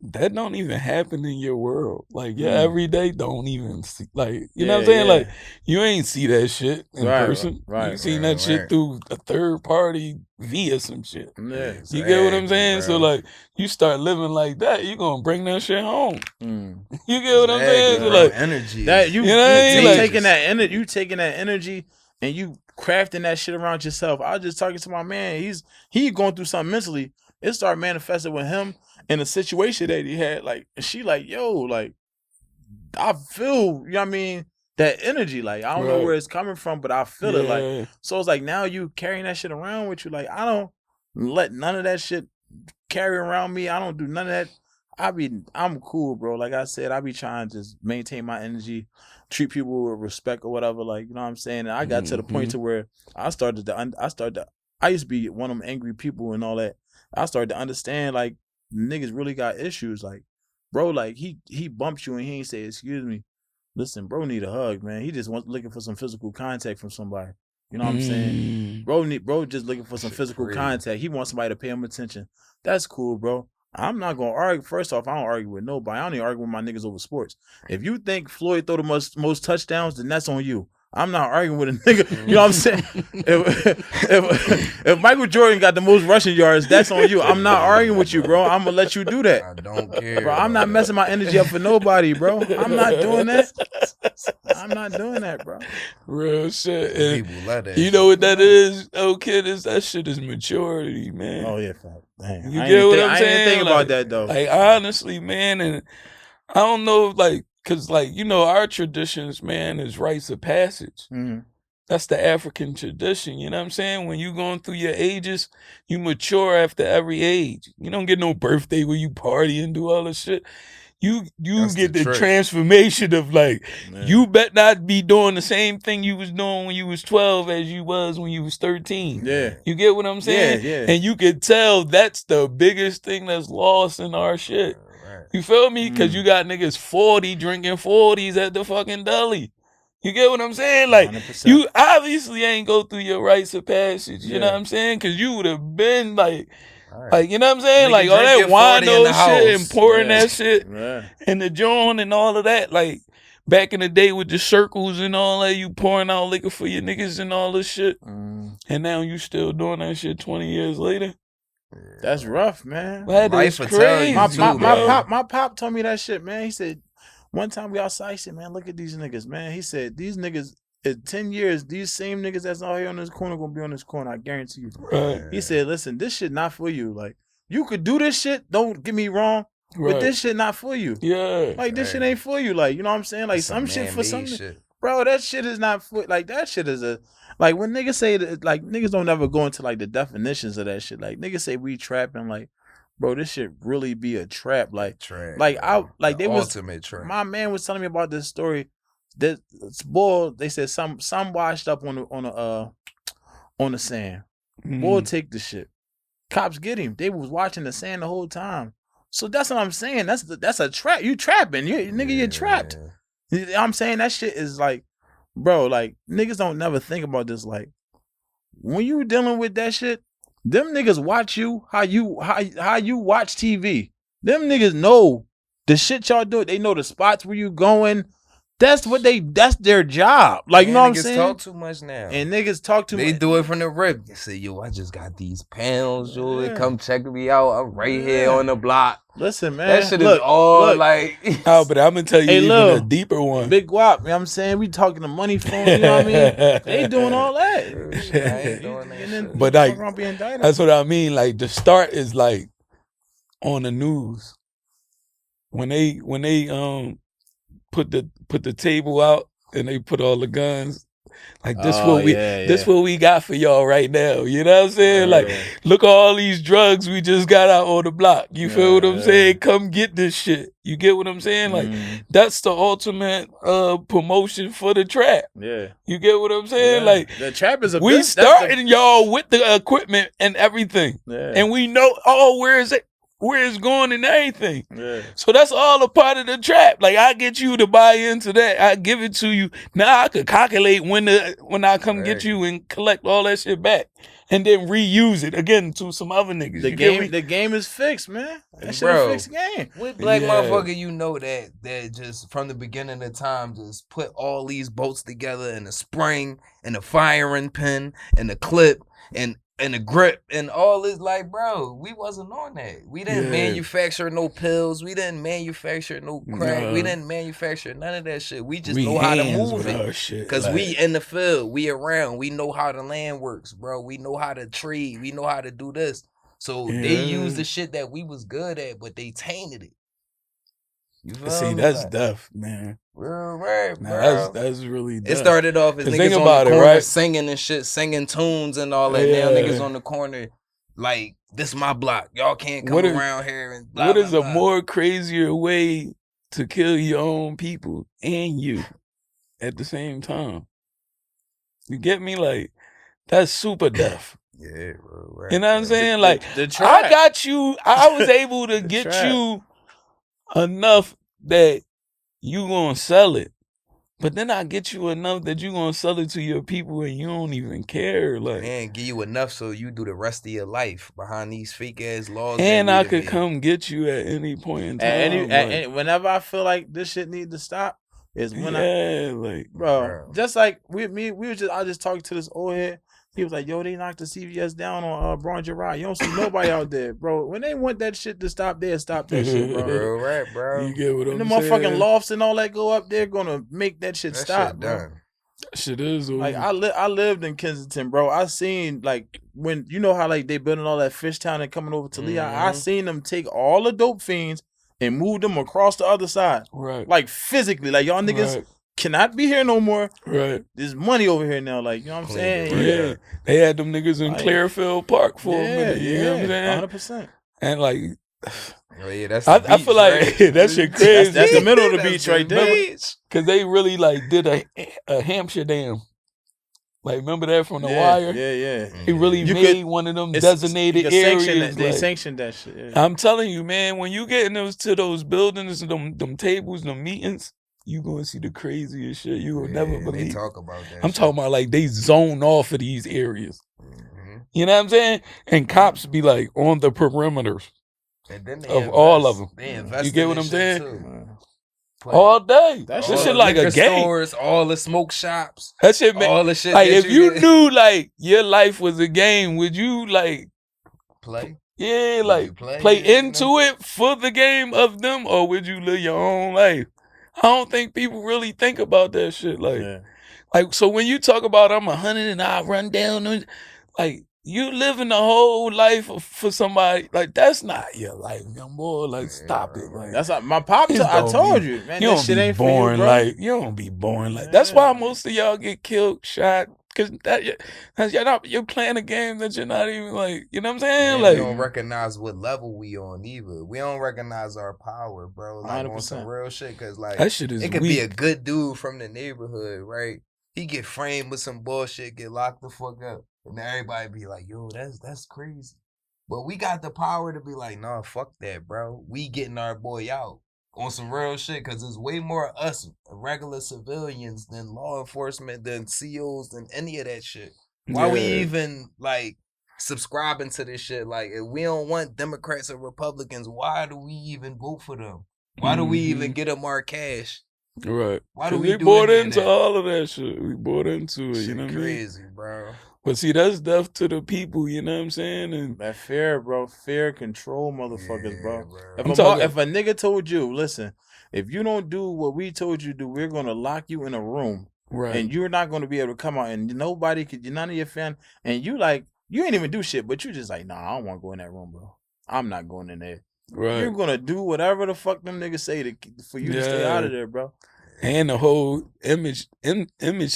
that don't even happen in your world. Like, your everyday don't even see, like, you know what I'm saying? Like, you ain't see that shit in person. You seen that shit through a third party via some shit. Yeah, you get what I'm saying? Bro. So, like, you start living like that, you gonna bring that shit home. You get what I'm saying? So, like, energy. That you taking that energy and you crafting that shit around yourself. I was just talking to my man. He going through something mentally. It started manifesting with him in a situation that he had. Like, and she like, yo, like, I feel, you know what I mean, that energy. Like, I don't know where it's coming from, but I feel it. Like, so it's like now you carrying that shit around with you. Like, I don't let none of that shit carry around me. I don't do none of that. I'm cool, bro. Like I said, I be trying to just maintain my energy, treat people with respect or whatever. Like, you know what I'm saying? And I got to the point to where I used to be one of them angry people and all that. I started to understand, like, niggas really got issues. Like, bro, like, he bumped you and he ain't say, excuse me. Listen, bro need a hug, man. He just looking for some physical contact from somebody. You know what I'm saying? Bro just looking for some physical contact. He wants somebody to pay him attention. That's cool, bro. I'm not gonna argue. First off, I don't argue with nobody. I don't even argue with my niggas over sports. If you think Floyd throw the most touchdowns, then that's on you. I'm not arguing with a nigga. You know what I'm saying? If Michael Jordan got the most rushing yards, that's on you. I'm not arguing with you, bro. I'm gonna let you do that. I don't care, bro. I'm not messing my energy up for nobody, bro. I'm not doing that. I'm not doing that, bro. Real shit. People love that. You know what that is? Oh, kid, that shit is maturity, man. Oh yeah, fact. Damn. You get what I'm saying? I didn't think about that though. Like, honestly, man, and I don't know, like, cause like, you know, our traditions, man, is rites of passage. Mm-hmm. That's the African tradition. You know what I'm saying? When you going through your ages, you mature after every age. You don't get no birthday where you party and do all this shit. You get the transformation of, like, man, you bet not be doing the same thing you was doing when you was 12 as you was when you was 13. Yeah. You get what I'm saying? Yeah. And you can tell that's the biggest thing that's lost in our shit. Right. You feel me? Because you got niggas 40 drinking 40s at the fucking deli. You get what I'm saying? Like, 100%. You obviously ain't go through your rites of passage. You know what I'm saying? Because you would have been like, right, like, you know what I'm saying? Nigga, like, all that wino shit and pouring that shit in the joint and all of that. Like, back in the day with the circles and all that, you pouring out liquor for your niggas and all this shit. And now you still doing that shit 20 years later. That's rough, man. That is Life will tell crazy. you My pop told me that shit, man. He said, one time we outside, he said, man, look at these niggas, man. He said, these niggas, in 10 years, these same niggas that's out here on this corner gonna be on this corner, I guarantee you. Right. He said, listen, this shit not for you. Like, you could do this shit, don't get me wrong, but this shit not for you. Yeah. Like, this shit ain't for you. Like, you know what I'm saying? Like, some shit for some shit. Bro, that shit is not for, like, that shit is a, like, when niggas say that, like, niggas don't ever go into, like, the definitions of that shit. Like, niggas say we trapping, like, bro, this shit really be a trap. Like, they was, ultimate trap. My man was telling me about this story. This boy, they said some washed up on the sand. Boy, take the shit. Cops get him. They was watching the sand the whole time. So that's what I'm saying. That's a trap. You trapping. You're trapped. I'm saying that shit is like, bro, like, niggas don't never think about this. Like, when you dealing with that shit, them niggas watch you how you watch TV. Them niggas know the shit y'all do. They know the spots where you going. That's their job. Like, you know what I'm saying? Niggas talk too much now. And niggas talk too much. They do it from the rip. They say, yo, I just got these pounds, yo. Come check me out. I'm right here on the block. Listen, man. That shit is all like... Oh, but I'm going to tell you even a deeper one. Big guap, you know what I'm saying? We talking the money phone, you know what I mean? They doing all that. I ain't doing that shit. But like, that's what I mean. Like, the start is like on the news. When they put the table out and they put all the guns. Like, this what we got for y'all right now. You know what I'm saying? Like, look at all these drugs we just got out on the block. You feel what I'm saying? Come get this shit. You get what I'm saying? Like, that's the ultimate promotion for the trap. Yeah. You get what I'm saying? Yeah. Like, the trap is we starting y'all with the equipment and everything. Yeah. And we know, where it's going and everything. Yeah. So that's all a part of the trap. Like, I get you to buy into that. I give it to you. Now I could calculate when I come get you and collect all that shit back. And then reuse it again to some other niggas. The game is fixed, man. That shit a fixed game. With black motherfucker, you know that just from the beginning of time just put all these bolts together in a spring and a firing pin and a clip and a grip and all this. Like, bro, we wasn't on that. We didn't manufacture no pills. We didn't manufacture no crack. We didn't manufacture none of that shit. We just know how to move it. Because we in the field. We around. We know how the land works, bro. We know how to trade. We know how to do this. So they used the shit that we was good at, but they tainted it. You feel See, that's deaf, man. Right, bro. Nah, that's really deaf. It started off as niggas on the corner singing and shit, singing tunes and all that. Now niggas on the corner, like, this my block. Y'all can't come around here and blah, What is blah, a more crazier way to kill your own people and you at the same time? You get me? Like, that's super deaf. Yeah, bro. Right, you know what I'm saying? Like, I got you. I was able to get you enough that you gonna sell it, but then I get you enough that you gonna sell it to your people and you don't even care. Like, man, give you enough so you do the rest of your life behind these fake ass laws. And I could come get you at any point in time. Whenever I feel like this shit need to stop, is when bro. Just like I just talked to this old head. He was like, yo, they knocked the CVS down on Braun Gerard. You don't see nobody out there, bro. When they want that shit to stop, they'll stop that shit, bro. Right, bro. You get what I'm saying? The motherfucking lofts and all that go up, they're gonna make that shit stop, shit bro. Done. That shit is over. Like, I lived in Kensington, bro. I seen, like, when, you know how, like, they building all that Fishtown and coming over to Lehigh. I seen them take all the dope fiends and move them across the other side. Right. Like, physically. Like, y'all niggas cannot be here no more. Right. There's money over here now. Like, you know what I'm saying? Yeah. They had them niggas in Clearfield Park for a minute. You know what I'm saying? 100%. And like, that's I feel like that shit crazy. That's the middle of the beach right there. Because they really like did a Hampshire Dam. Like, remember that from The Wire? Yeah. He really made one of them designated areas. They sanctioned that shit. Yeah. I'm telling you, man, when you get to those buildings, them tables, them meetings, you gonna see the craziest shit you will never believe. They talk about that. I'm talking about, like, they zone off of these areas. You know what I'm saying? And cops be like on the perimeters and then of all of them. They invest you get in what I'm saying? too. play. All day. That That shit shit like a game. Stores, all the smoke shops, That shit, man. all the shit. Like, that if you get- knew, like, your life was a game, would you, like, play, yeah, Would like, you play play it, you into it for the game of them, or would you live your own life? I don't think people really think about that shit. Like, so when you talk about I'm 100 and I run down, like, you living the whole life for somebody, like, that's not your life, young boy. Like, stop it. Like, That's like my pop. It's I don't told be- you, man. you That don't shit be ain't born for you, bro. like you don't be born like. That's why most of y'all get killed, shot, because you're playing a game that you're not even like. You know what I'm saying? And Like, we don't recognize what level we on either. We don't recognize our power, bro. Like on some 100%. real shit, cause like that shit is it could weak. be a good dude from the neighborhood, right? He get framed with some bullshit, get locked the fuck up, and everybody be like, "Yo, that's crazy." But we got the power to be like, "Nah, fuck that, bro. We getting our boy out on some real shit, cause there's way more us regular civilians than law enforcement, than COs, than any of that shit. Why we Yeah. even like subscribing to this shit? Like, if we don't want Democrats or Republicans, why do we even vote for them? Why do we even get them our cash? Right. Why do 'Cause we do bought any of into that? all of that shit. We bought into it. Shit You know what I mean? crazy, bro. But see, that's death to the people. You know what I'm saying? And That fear, bro. Fear control motherfuckers, bro. I'm talking- If a nigga told you, listen, if you don't do what we told you to do, we're gonna lock you in a room, right. and you're not gonna be able to come out, and nobody could, none of your family, and you like, you ain't even do shit, but you just like, nah, I don't want to go in that room, bro. I'm not going in there. Right. You're gonna do whatever the fuck them niggas say for you to stay Yeah. out of there, bro. And the whole image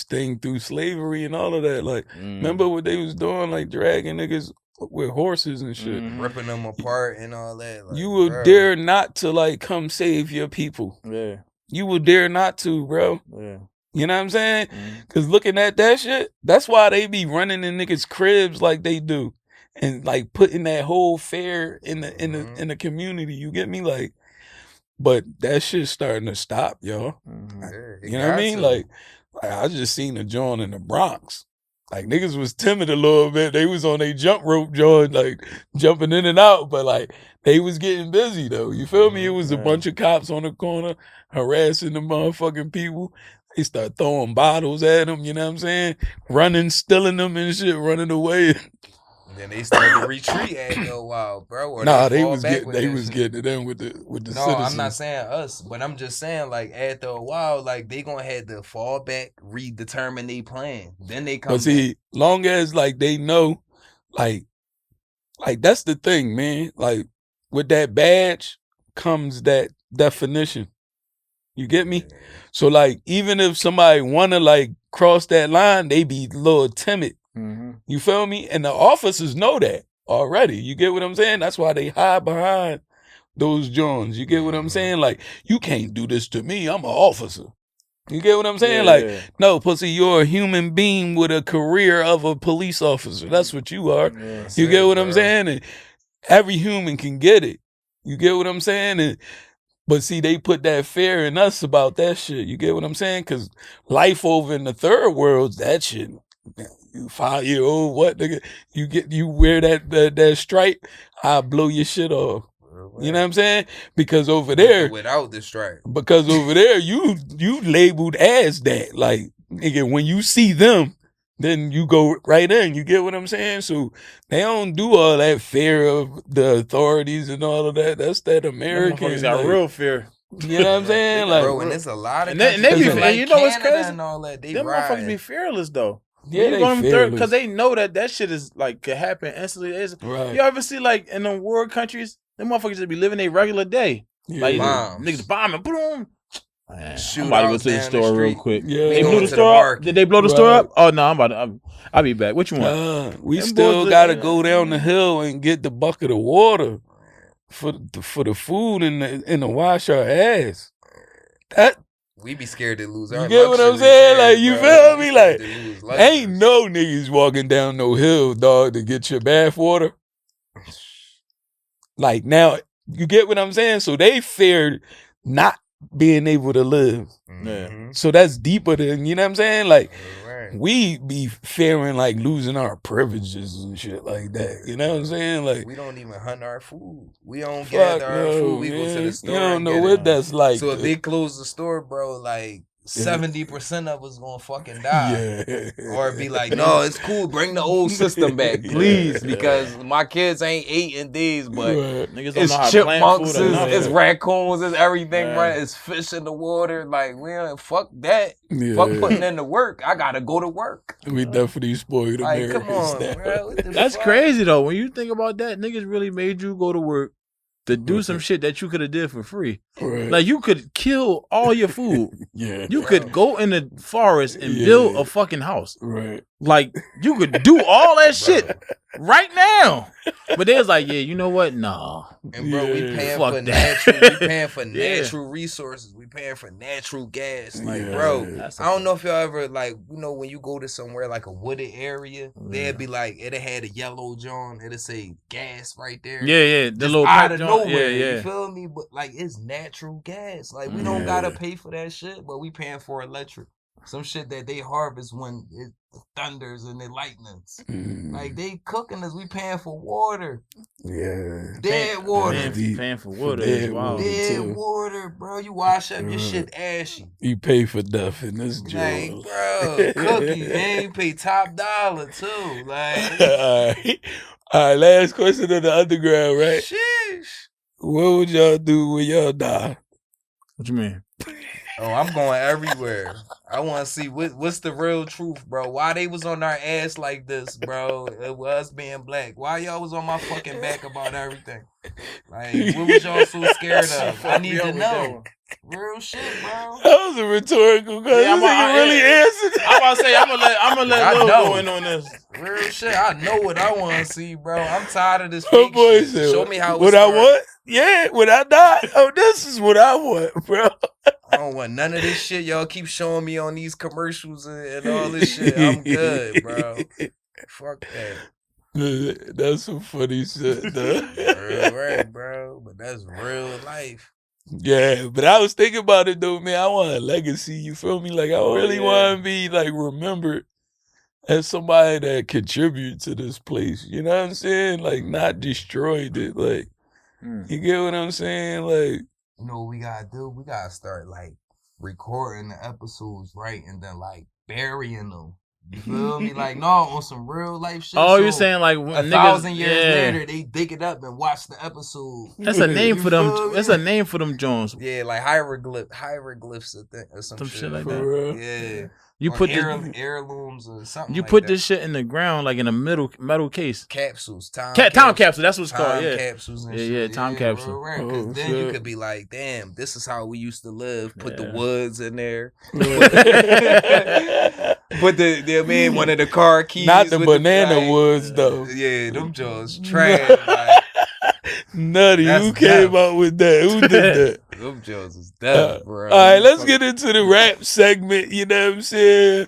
thing through slavery and all of that. Like, remember what they was doing, like dragging niggas with horses and shit. Ripping them apart and all that. Like, You would bro. dare not to like come save your people. Yeah, You would dare not to, bro. yeah. You know what I'm saying? Cause looking at that shit, that's why they be running in niggas' cribs like they do, and like putting that whole fear in the community. You get me? Like, but that shit's starting to stop, y'all. Yeah, it You know what I got mean? to. Like I just seen a joint in the Bronx. Like niggas was timid a little bit. They was on a jump rope joint, like jumping in and out, but like they was getting busy though. You feel me? It was a bunch of cops on the corner harassing the motherfucking people. They start throwing bottles at them, you know what I'm saying? Running, stealing them and shit, running away. Then they started to retreat after a while, bro. Or Nah, they they fall was back getting with they that was shit. getting it in with the No, citizens. I'm not saying us, but I'm just saying like after a while, like they gonna have to fall back, redetermine their plan. Then they come But see, long as like they know, like that's the thing, man. Like with that badge comes that definition. You get me? So like even if somebody wanna like cross that line, they be a little timid. You feel me? And the officers know that already. You get what I'm saying? That's why they hide behind those joints. You get what I'm saying? Like, you can't do this to me. I'm an officer. You get what I'm saying? Yeah, like, yeah. no, pussy, you're a human being with a career of a police officer. That's what you are. Yeah. You get what I'm saying? And every human can get it. You get what I'm saying? And but see, they put that fear in us about that shit. You get what I'm saying? Because life over in the third world, that shit. You 5-year-old, what nigga? You wear that stripe, I'll blow your shit off. You know what I'm saying? Because over there, without the stripe. because over there, you labeled as that. Like, nigga, when you see them, then you go right in. You get what I'm saying? So they don't do all that fear of the authorities and all of that. That's that American. Motherfuckers got like, real fear. You know what I'm saying? Like, Bro, and there's a lot of And they be, countries and you know what's Canada crazy? and all that, they Them ride. motherfuckers be fearless though. yeah, they fearless. Because they know that shit is like could happen instantly. Right. You ever see like in the world countries, them motherfuckers just be living a regular day. Yeah. Like Bombs. niggas bombing, boom. Man, Shoot I'm about to go outs to the down the store real street. quick. Yeah. They We blew going the to the store up. market. Did they blow the store Right. up? Oh no, I'll be back. What you want? We Them still boys gotta look- go down the hill and get the bucket of water for the food and to wash our ass. That We be scared to lose You our get what I'm luxuries saying? here, Like, you bro. feel We me? scared Like, to lose ain't luxuries. no niggas walking down no hill, dog, to get your bath water. Like now, you get what I'm saying? So they feared not being able to live. Yeah. Mhm. So that's deeper than, you know what I'm saying? Like, we be fearing like losing our privileges and shit like that. You know what I'm saying? Like we don't even hunt our food. We don't fuck gather our no, food. We man. go to the store. You don't and know get what it. that's like. So if they close the store, bro, like 70% of us gonna fucking die. Yeah. Or be like, no, it's cool. Bring the old system back, please, because my kids ain't eating these, but Niggas don't it's know how to plant chipmunks, food or nothing. it's raccoons, it's everything, Yeah. right? It's fish in the water. Like, we don't fuck that. Fuck putting in the work. I gotta go to work. We definitely spoiled Like, Americans come on, now. bro. What the That's fuck? crazy though. When you think about that, niggas really made you go to work to do some shit that you could have did for free. Right. Like you could kill all your food. Yeah. You could go in the forest and build a fucking house. Right. Like you could do all that shit right now. But they was like, yeah, you know what? Nah. And bro, we paying Fuck for that. natural. We paying for Yeah. natural resources. We paying for natural gas. Like, Yeah. bro, That's I don't know if y'all ever like, you know, when you go to somewhere like a wooded area, they'd be like, it'd had a yellow John. It'd say gas right there. Yeah. The Just little out pipe of joint. nowhere. Yeah. You feel me? But like, it's natural gas. Like, we don't gotta pay for that shit, but we paying for electric. Some shit that they harvest when it thunders and it lightnings. Like, they cooking us. We paying for water. Yeah. Dead water. Paying for water dead is wild. water. Dead too. water, bro. You wash up your shit ashy. You pay for death in this Like, joint. bro, cookies, and you pay top dollar too. Like, All right, last question of the underground, right? sheesh. What would y'all do when y'all die? What you mean? Oh, I'm going everywhere. I want to see what's the real truth, bro. Why they was on our ass like this, bro? It was being black. Why y'all was on my fucking back about everything? Like, what was y'all so scared of? I need to know. Real shit, bro. That was a rhetorical question. Yeah, Yeah, really answered. I'm about to say, I'm gonna let I Lil know. go in on this. Real shit. I know what I want to see, bro. I'm tired of this Oh fake boy, shit. said, Show me how it what I started. want? Yeah, when I die. Oh, this is what I want, bro. I don't want none of this shit y'all keep showing me on these commercials and all this shit. I'm good, bro. Fuck that. That's some funny shit, though. Real right, bro. But that's real life. Yeah, but I was thinking about it though, man. I want a legacy. You feel me? Like I really want to be like remembered as somebody that contributed to this place. You know what I'm saying? Like not destroyed it. Like you get what I'm saying? Like You know what we gotta do? We gotta start like recording the episodes, right? And then like burying them. You feel me? Like, no, on some real life shit. Oh, so you're saying like when 1,000 years yeah. later, they dig it up and watch the episode. That's a name You for them. feel me? That's a name for them Jones. Yeah, like hieroglyphs or some shit like for that. real. Yeah. You Or put heirlooms or something. you like put that. this shit in the ground like in a metal case. Capsules, time Capsule. That's what it's called. time Yeah. capsules and Yeah, shit. yeah, time capsule. Real rare, 'cause Oh, then you shit. could be like, damn, this is how we used to live. Put the Yeah. woods in there. Yeah. Put the man one of the car keys. Not the with banana like, woods though. Yeah, them Jones trash. Like, Nutty, That's who came death. out with that? Who did that? them Jones is dead, bro. All right, let's get into the rap segment. You know what I'm saying?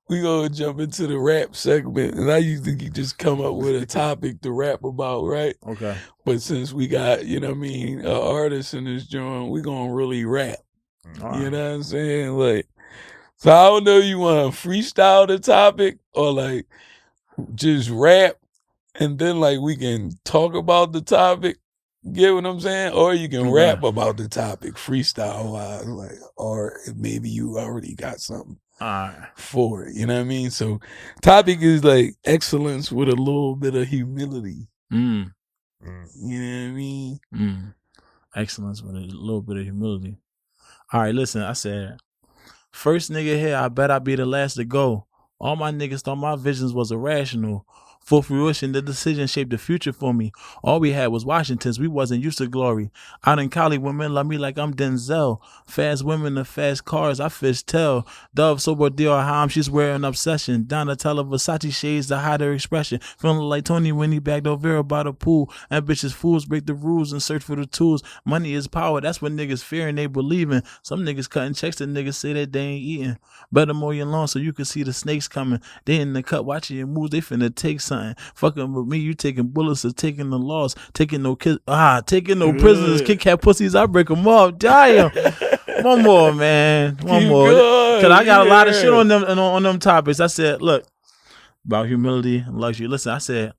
We gonna jump into the rap segment, and I usually just come up with a topic to rap about, right? Okay. But since we got, you know what I mean, an artist in this joint, we gonna really rap. You know what I'm saying? Like, so I don't know, you want to freestyle the topic or like just rap, and then like we can talk about the topic. Get what I'm saying? Or you can rap about the topic freestyle wise, like, or maybe you already got something for it. You know what I mean? So, topic is like excellence with a little bit of humility. You know what I mean? Excellence with a little bit of humility. All right, listen, I said, first nigga here, I bet I be the last to go. All my niggas thought my visions was irrational. For fruition, the decision shaped the future for me. All we had was Washingtons. We wasn't used to glory. Out in Cali, women love me like I'm Denzel. Fast women and fast cars, I fish tell. Dove, sober deal, how she's wearing obsession. Donatella Versace shades to hide her expression. Feeling like Tony when he bagged Elvira by the pool. Ambitious fools break the rules and search for the tools. Money is power, that's what niggas fear and they believe in. Some niggas cutting checks, the niggas say that they ain't eating. Better mow your lawn so you can see the snakes coming. They in the cut watching your moves, they finna take something. Fucking with me, you taking bullets or taking the loss. Taking no prisoners, Kit Kat pussies, I break them off. Damn. One more, man. One Keep more. going, Cause I got a lot of yeah. shit on them topics. I said, look, about humility and luxury. Listen, I said,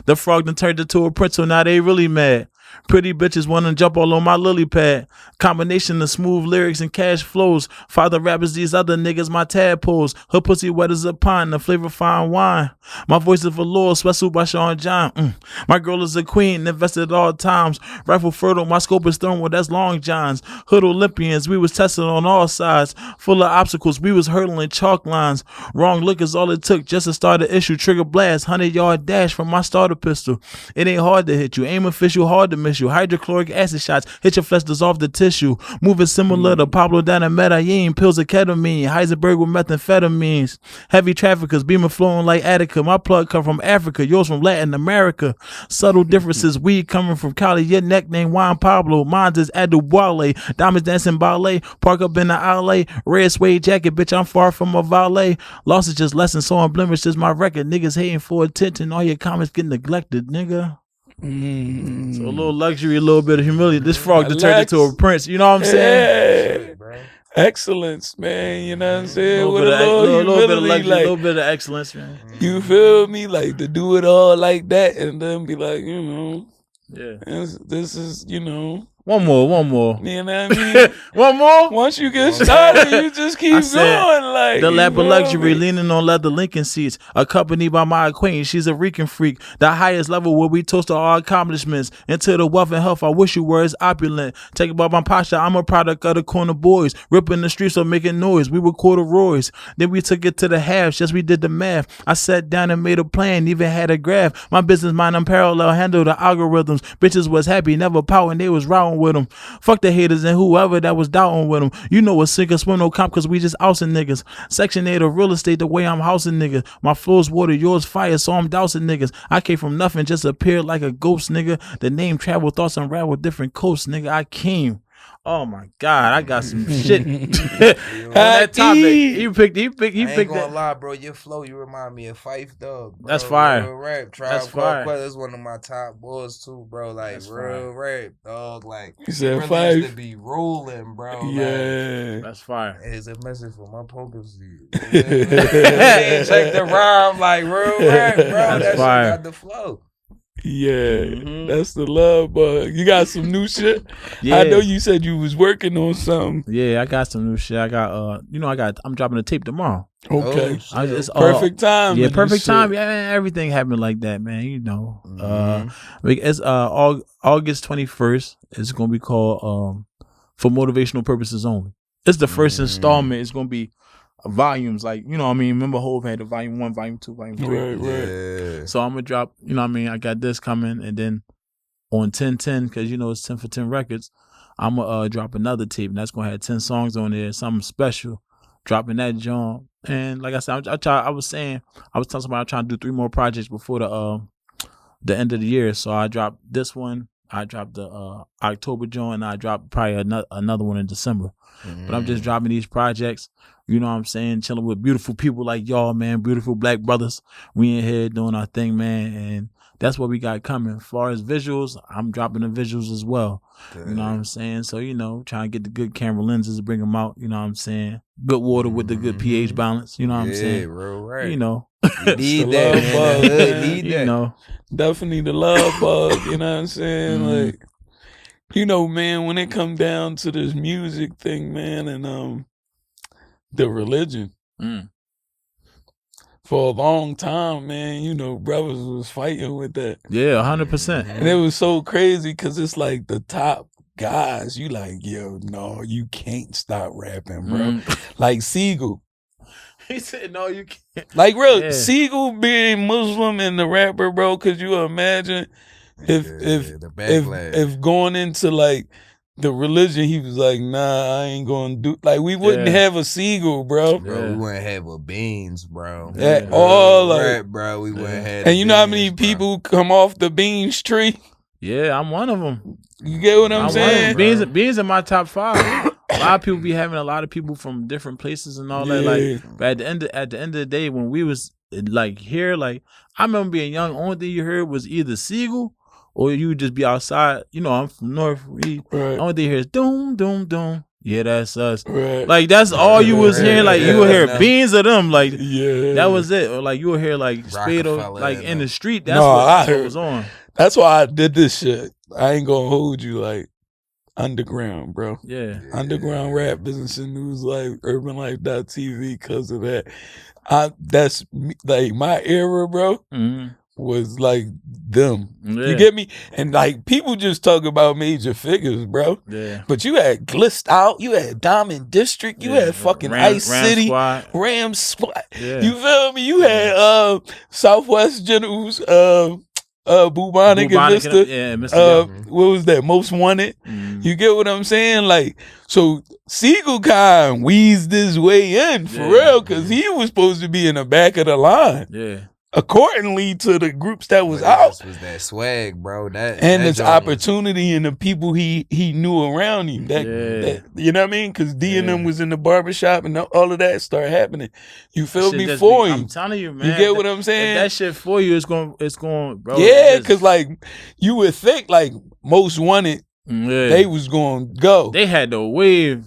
the frog done turned into a prince, so now they really mad. Pretty bitches wanna jump all on my lily pad. Combination of smooth lyrics and cash flows. Father rappers, these other niggas, my tadpoles. Her pussy wet as a pine, the flavor fine wine. My voice is velour, sweatsuit by Sean John. My girl is a queen, invested at all times. Rifle fertile, my scope is thrown, well that's Long John's. Hood Olympians, we was tested on all sides. Full of obstacles, we was hurdling chalk lines. Wrong look is all it took just to start an issue. Trigger blast, 100-yard dash from my starter pistol. It ain't hard to hit you, aim official, hard to miss you. Hydrochloric acid shots, hit your flesh, dissolve the tissue. Moving similar to Pablo down in Medellin. Pills of ketamine, Heisenberg with methamphetamines. Heavy traffickers, beamer flowing like Attica. My plug come from Africa, yours from Latin America. Subtle differences, weed coming from Cali. Your neck named Juan Pablo, mine's is Adubuale. Diamonds dancing ballet, park up in the alley. Red suede jacket, bitch, I'm far from a valet. Loss is just lessons, so unblemished is my record. Niggas hating for attention, all your comments get neglected, nigga. So a little luxury, a little bit of humility. This frog just turned into a prince. You know what I'm saying? Yeah. Excellence, man. You know what I'm saying? A With little bit of humility, luxury, a like, little bit of excellence, man. you feel me? Like to do it all like that and then be like, you know, Yeah. this is, you know. One more. You know what I mean? One more. Once you get started, you just keep going. Like the you lap of feel luxury, me? leaning on leather Lincoln seats, accompanied by my acquaintance. She's a reeking freak. The highest level where we toast our accomplishments. Into the wealth and health, I wish you were as opulent. Take about my posture, I'm a product of the corner boys. Ripping the streets or making noise. We were corduroys. Then we took it to the halves. Just we did the math. I sat down and made a plan, even had a graph. My business mind unparalleled, handle the algorithms. Bitches was happy, never pouting. They was routing with them. Fuck the haters and whoever that was doubting with them. You know a sink or swim no comp cause we just ousting niggas. Section 8 of real estate the way I'm housing niggas. My floor's water, yours fire, so I'm dousing niggas. I came from nothing, just appeared like a ghost nigga. The name travel, thoughts unravel different coasts nigga. I came. Oh my God, I got some shit on that topic. He picked I ain't gonna that. lie, bro. Your flow, you remind me of Fife Dog. Bro. That's fire. Real rap. That's Tribe fire. Called Quest is one of my top boys too, bro. Like That's real fire. rap, dog. Like You said really Fife? used to be rolling, bro. Like, Yeah. That's fire. it's a message for my poker seed. Check the rhyme, like real rap, bro. That fire. shit got the flow. Yeah, that's the love bug. You got some new shit? Yeah. I know you said you was working on something. Yeah, I got some new shit. I got I'm dropping a tape tomorrow. Okay. Oh, I just Perfect time. Yeah, perfect time. Yeah, man, everything happened like that, man. You know. It's August 21st. It's gonna be called For Motivational Purposes Only. It's the first installment. It's gonna be volumes, like, you know what I mean? Remember Hove had the volume 1, volume 2, volume 3. Right. Yeah. So I'm gonna drop, you know what I mean? I got this coming, and then on 10/10, because you know it's 10 for 10 records, I'm gonna drop another tape, and that's gonna have 10 songs on there, something special. Dropping that joint. And like I said, I was telling somebody I'm trying to do 3 more projects before the end of the year. So I dropped this one, I dropped the October joint, and I dropped probably another one in December. But I'm just dropping these projects, you know what I'm saying, chilling with beautiful people like y'all, man, beautiful black brothers. We in here doing our thing, man, and that's what we got coming. As far as visuals, I'm dropping the visuals as well. Good. You know what I'm saying? So, you know, trying to get the good camera lenses, bring them out, you know what I'm saying? Good water with the good pH balance, you know what I'm saying? Yeah, real right. You know. You need The that, love man. bug, The hood man. need You that. know. Definitely the love bug, you know what I'm saying? Mhm. Like, you know, man, when it come down to this music thing, man, and the religion, for a long time, man, you know, brothers was fighting with that. Yeah, 100%. And it was so crazy because it's like the top guys, you like, yo, no, you can't stop rapping, bro. Like Siegel. He said, no, you can't. Like, real, Yeah. Siegel being Muslim and the rapper, bro, could you imagine if the backlash. if going into like the religion, he was like, nah, I ain't gonna do, like, we wouldn't Yeah. have a Siegel, bro. Bro, Yeah. we wouldn't have a beans, bro. At Yeah. all, like, Right, bro, we wouldn't have. and you know how many beans, bro. people come off the beans tree? Yeah, I'm one of them. You get what I'm saying? Beans in my top 5. A lot of people be having a lot of people from different places and all that. Yeah. Like, but at the end of the day, when we was like here, like, I remember being young. Only thing you heard was either Siegel or you would just be outside. You know, I'm from North. Right. Only thing you hear is doom, doom, doom, Yeah, that's us. Right. Like that's all you was hearing. Like you would hear Yeah. beans of them. Like that was it. Or like you would hear like Spado Rockefeller like and in them. the street. No, That's I what heard- was on. That's why I did this shit. I ain't gonna hold you like underground, bro. Yeah. Underground rap business and news life, urbanlife.tv because of that. That's like my era, bro. Mm-hmm. Was like them. Yeah. You get me? And like people just talk about major figures, bro. Yeah. But you had Glist Out, you had Diamond District, you had fucking Ice City, Squad. Ram Squad. Yeah. You feel me? You had Southwest Generals, Bubonic and Mr. Yeah, Mr. What was that? Most Wanted. Mm. You get what I'm saying? Like, so Siegel kind wheezed his way in for real, because he was supposed to be in the back of the line. Yeah. Accordingly to the groups that was But it out. just was that swag, bro. That And that its joint was- opportunity and the people he knew around him. That you know what I mean? Because D and them was in the barbershop and all of that started happening. You feel Shit me? just For be- him. I'm telling you, man. You get what I'm If saying? that shit for you, it's going, bro. Yeah, because like you would think like Most Wanted, they was going to go. They had the wave,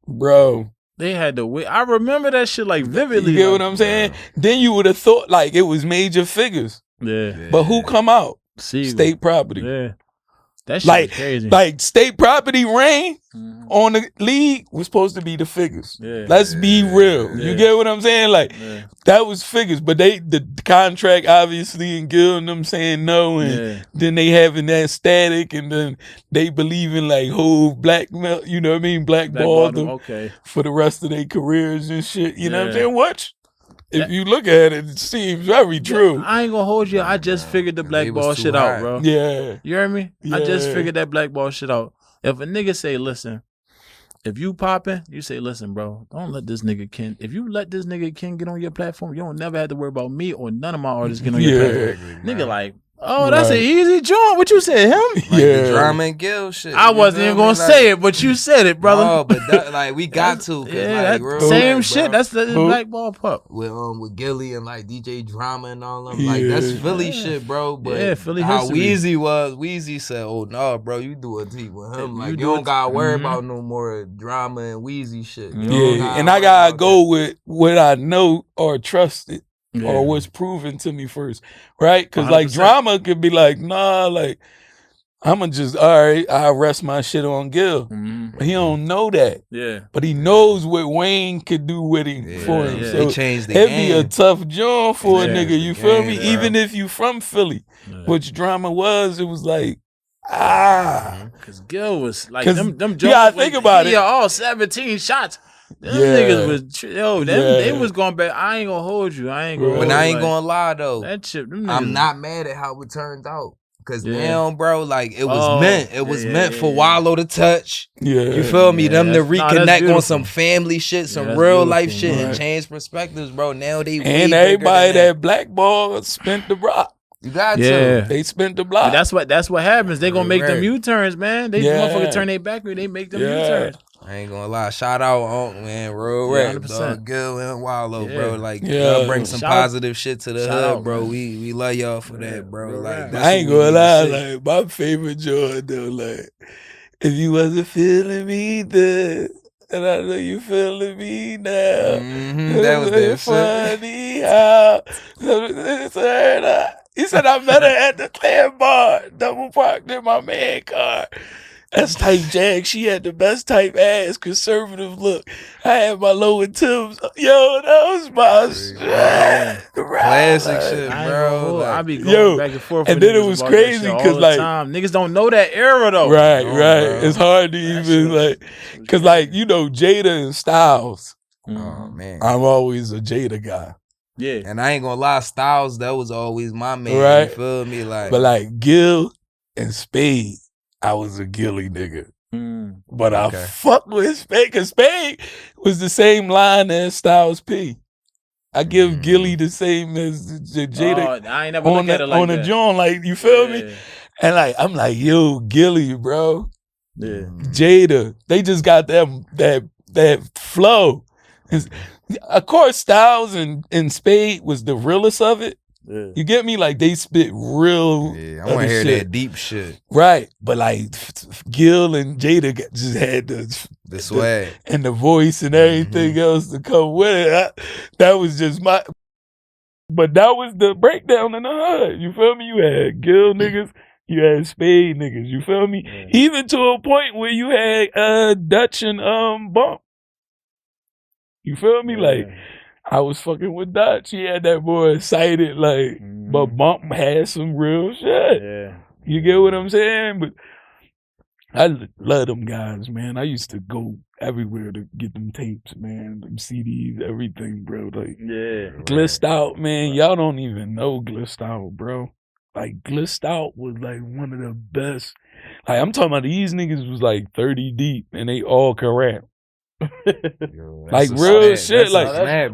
bro. They had the wave. I remember that shit like vividly. You get like, what I'm saying? Then you would have thought like it was major figures. Yeah. But who come out? Siegel. State Property. Yeah. That shit Like, was crazy. like State Property reign on the league was supposed to be the figures. Yeah. Let's be real. You get what I'm saying? Like that was figures, but the contract obviously and Gil and them saying no, and then they having that static, and then they believing like whole blackmail. You know what I mean? Blackball them okay. for the rest of their careers and shit. You know what I'm Yeah. saying? What? If you look at it, it seems very true. I ain't gonna hold you. I just figured the blackball too shit high. out, bro. Yeah. You hear me? I just Yeah. figured that blackball shit out. If a nigga say, listen, if you popping, you say, listen, bro, don't let this nigga Ken. If you let this nigga Ken get on your platform, you don't never have to worry about me or none of my artists getting on your platform. Nigga, like, oh, that's an easy joint. What you said, him? Like the Drama and Gill shit. I you wasn't feel even me? gonna Like- say it, but you said it, brother. No, but that, like we got to. 'Cause, Yeah, like, that real same rap, shit. bro. That's the blackball pup. With Gilly and like DJ Drama and all them. Like that's Philly shit, bro. But Yeah, Philly how history. Weezy said, "Oh no, bro, you do a team with him. Like you, do don't it- gotta worry about no more Drama and Weezy shit. You don't Yeah, gotta and I worry gotta about go with what I know or trusted or what's proven to me first, right? Because like 100%. Drama could be like, nah, like I'ma just all right, I rest my shit on Gil. But he don't know that. Yeah. But he knows what Wayne could do with him for him. yeah. So They changed the it'd be a game. tough job for a Yeah. nigga. You feel me? game, bro. Even if you from Philly, Yeah. which Drama was, it was like Cause Gil was like 'Cause them you joints gotta was- think about it. Yeah, all 17 shots. Them Yeah. niggas was they Yeah. was going back. I ain't gonna hold you. I ain't gonna. But hold I you, ain't like, gonna lie though. that shit. Them I'm niggas- not mad at how it turned out. Cause Yeah. now, bro, like it was Oh, meant. It was yeah, meant yeah, for yeah. Wallow to touch. yeah. You feel me? Yeah, Them to that's- nah, that's reconnect on beautiful. some family shit, some that's real life beautiful, shit, right. and change perspectives, bro. Now they way And bigger everybody than that blackball spent the block. you got Yeah. to. They spent the But block. that's what happens. They gonna make them Right. U-turns, man. They Yeah. motherfucker turn their back when they make them Yeah. U-turns. I ain't gonna lie. Shout out, Unc, man. Real Yeah, rap, 100%. dog. Gil and Wallow, Yeah. bro. Like, Yeah. y'all bring some Shout- positive shit to the shout hood, out, bro. man. We love y'all for that, bro. real Like, rap. that's I ain't what we gonna need to lie, see. like my favorite joint though, like if you wasn't feeling me then, and I know you feeling me now. That was that shit. funny how he said I met her at the Clan Bar, double parked in my man car. That's type Jag. She had the best type ass, conservative look. I had my lower Timbs. Yo, that was my Classic shit, I ain't bro. gonna hold- Like, I be going Yo, back and forth. and with then it niggas was about that crazy shit all 'cause, the like- time. Niggas don't know that era though. Right, No, right. bro. It's hard to That even shit was- like, cause like you know Jada and Styles. oh, man. I'm always a Jada guy, Yeah. And I ain't gonna lie, Styles, that was always my man. Right. You feel me? Like, but like Gil and Spade, I was a Gilly nigga. But I Okay. fuck with Spade, cause Spade was the same line as Styles P. I give Gilly the same as the Jada Oh, I ain't never on look at the it like on the that. joint. Like you feel me? Yeah. And like I'm like, yo, Gilly, bro. Yeah. Jada. They just got that flow. Of course, Styles and Spade was the realest of it. Yeah. You get me? Like they spit real. yeah, I other want to hear shit. that deep shit. Right, but like Gil and Jada just had The swag. and the voice and everything else to come with it. That was just my. But that was the breakdown in the hood. You feel me? You had Gill niggas, you had Spade niggas. You feel me? Yeah. Even to a point where you had Dutch and Bump. You feel me? Like I was fucking with Dutch. He had that boy excited, like, but Bump had some real shit. Yeah. You get what I'm saying? But I love them guys, man. I used to go everywhere to get them tapes, man. Them CDs, everything, bro. Like, Glissed Out, man. Y'all don't even know Glissed Out, bro. Like, Glissed Out was like one of the best. Like, I'm talking about these niggas was like 30 deep and they all can rap. Yo, like real shit. Like that's